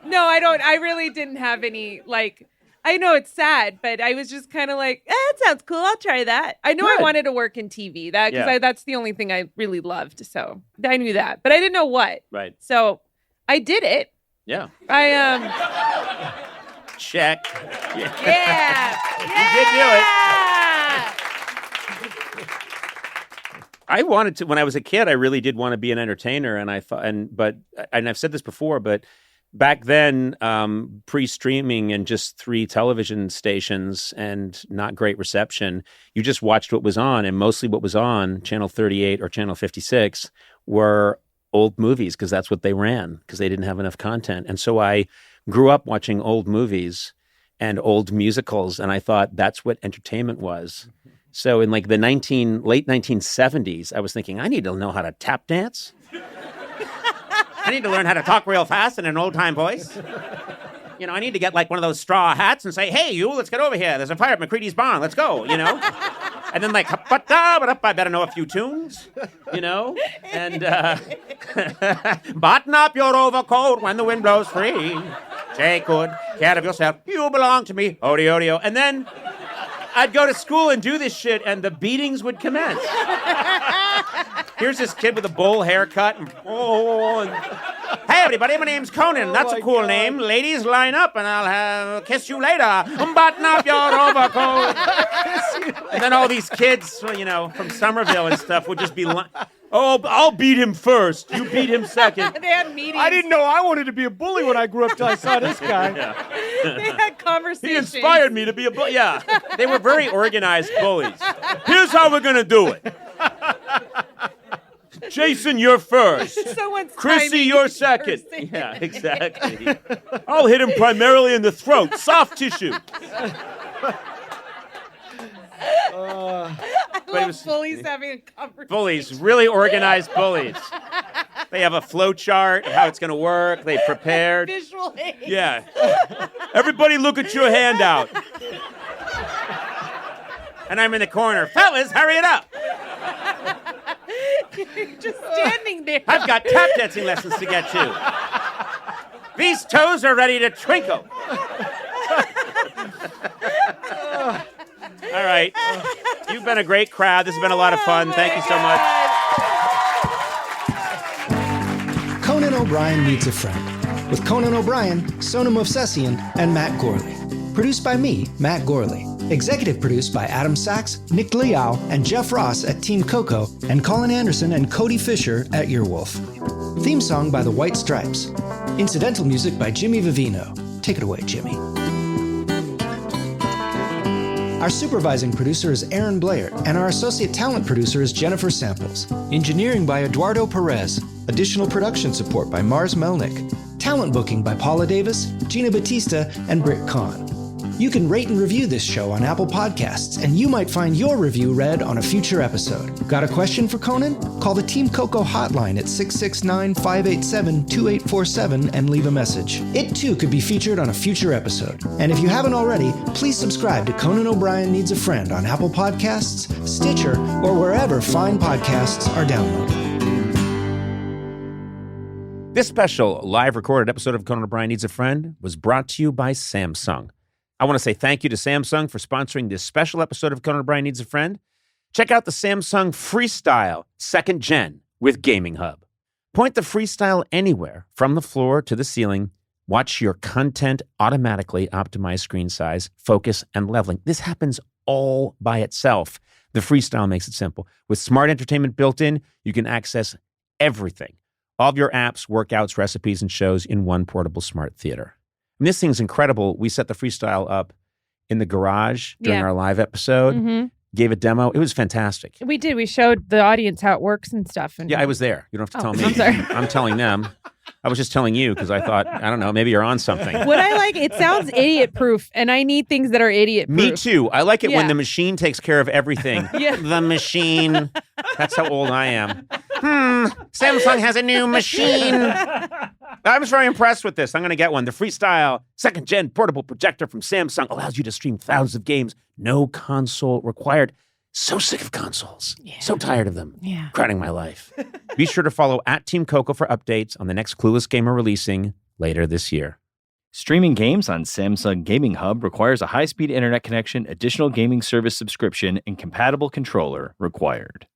No, I don't. I really didn't have any, like, I know it's sad, but I was just kind of like, that sounds cool. I'll try that. I know I wanted to work in TV because that's the only thing I really loved. So I knew that, but I didn't know what. Right. So I did it. Yeah. Check. Yeah. You did do it. I wanted to, when I was a kid, I really did want to be an entertainer. And I thought, and I've said this before, but back then, pre-streaming and just 3 television stations and not great reception, you just watched what was on. And mostly what was on, Channel 38 or Channel 56, were old movies because that's what they ran because they didn't have enough content. And so I grew up watching old movies and old musicals, and I thought that's what entertainment was. So in like the late 1970s, I was thinking, I need to know how to tap dance. I need to learn how to talk real fast in an old-time voice. You know, I need to get like one of those straw hats and say, hey, you, let's get over here. There's a fire at McCready's barn. Let's go, you know? And then like, I better know a few tunes, you know? And button up your overcoat when the wind blows free. Take good care of yourself. You belong to me. Odie, odie, and then I'd go to school and do this shit, and the beatings would commence. Here's this kid with a bowl haircut. Hey, everybody, my name's Conan. That's a cool name. Ladies, line up, and I'll kiss you later. Button up your overcoat. And then all these kids, you know, from Somerville and stuff would just be oh, I'll beat him first. You beat him second. They had meetings. I didn't know I wanted to be a bully when I grew up till I saw this guy. They had conversations. He inspired me to be a bully. Yeah, they were very organized bullies. Here's how we're going to do it. Jason, you're first. Chrissy, you're second. Yeah, exactly. I'll hit him primarily in the throat. Soft tissue. I love bullies having a conversation. Bullies, really organized bullies. They have a flow chart, how it's going to work. They prepared. Visual aid. Yeah. Everybody look at your handout. And I'm in the corner. Fellas, hurry it up. You're just standing there. I've got tap dancing lessons to get to. These toes are ready to twinkle. All right. You've been a great crowd. This has been a lot of fun. Thank you so much. Conan O'Brien Meets a Friend with Conan O'Brien, Sona Movsesian, and Matt Gorley. Produced by me, Matt Gorley. Executive produced by Adam Sachs, Nick Liao, and Jeff Ross at Team Coco, and Colin Anderson and Cody Fisher at Earwolf. Theme song by the White Stripes. Incidental music by Jimmy Vivino. Take it away, Jimmy. Our supervising producer is Aaron Blair, and our associate talent producer is Jennifer Samples. Engineering by Eduardo Perez. Additional production support by Mars Melnick. Talent booking by Paula Davis, Gina Batista, and Britt Kahn. You can rate and review this show on Apple Podcasts, and you might find your review read on a future episode. Got a question for Conan? Call the Team Coco hotline at 669-587-2847 and leave a message. It too could be featured on a future episode. And if you haven't already, please subscribe to Conan O'Brien Needs a Friend on Apple Podcasts, Stitcher, or wherever fine podcasts are downloaded. This special live recorded episode of Conan O'Brien Needs a Friend was brought to you by Samsung. I want to say thank you to Samsung for sponsoring this special episode of Conan O'Brien Needs a Friend. Check out the Samsung Freestyle 2nd Gen with Gaming Hub. Point the Freestyle anywhere, from the floor to the ceiling. Watch your content automatically optimize screen size, focus, and leveling. This happens all by itself. The Freestyle makes it simple. With smart entertainment built in, you can access everything. All of your apps, workouts, recipes, and shows in one portable smart theater. And this thing's incredible. We set the Freestyle up in the garage during our live episode, gave a demo. It was fantastic. We did. We showed the audience how it works and stuff. And yeah, I was there. You don't have to tell me. I'm sorry. I'm telling them. I was just telling you because I thought, I don't know, maybe you're on something. What I like, it sounds idiot-proof, and I need things that are idiot-proof. Me too. I like it when the machine takes care of everything. Yeah. The machine. That's how old I am. Samsung has a new machine. I was very impressed with this. I'm going to get one. The Freestyle 2nd Gen portable projector from Samsung allows you to stream thousands of games. No console required. So sick of consoles. Yeah. So tired of them. Yeah. Crowding my life. Be sure to follow @Team Coco for updates on the next Clueless Gamer releasing later this year. Streaming games on Samsung Gaming Hub requires a high-speed internet connection, additional gaming service subscription, and compatible controller required.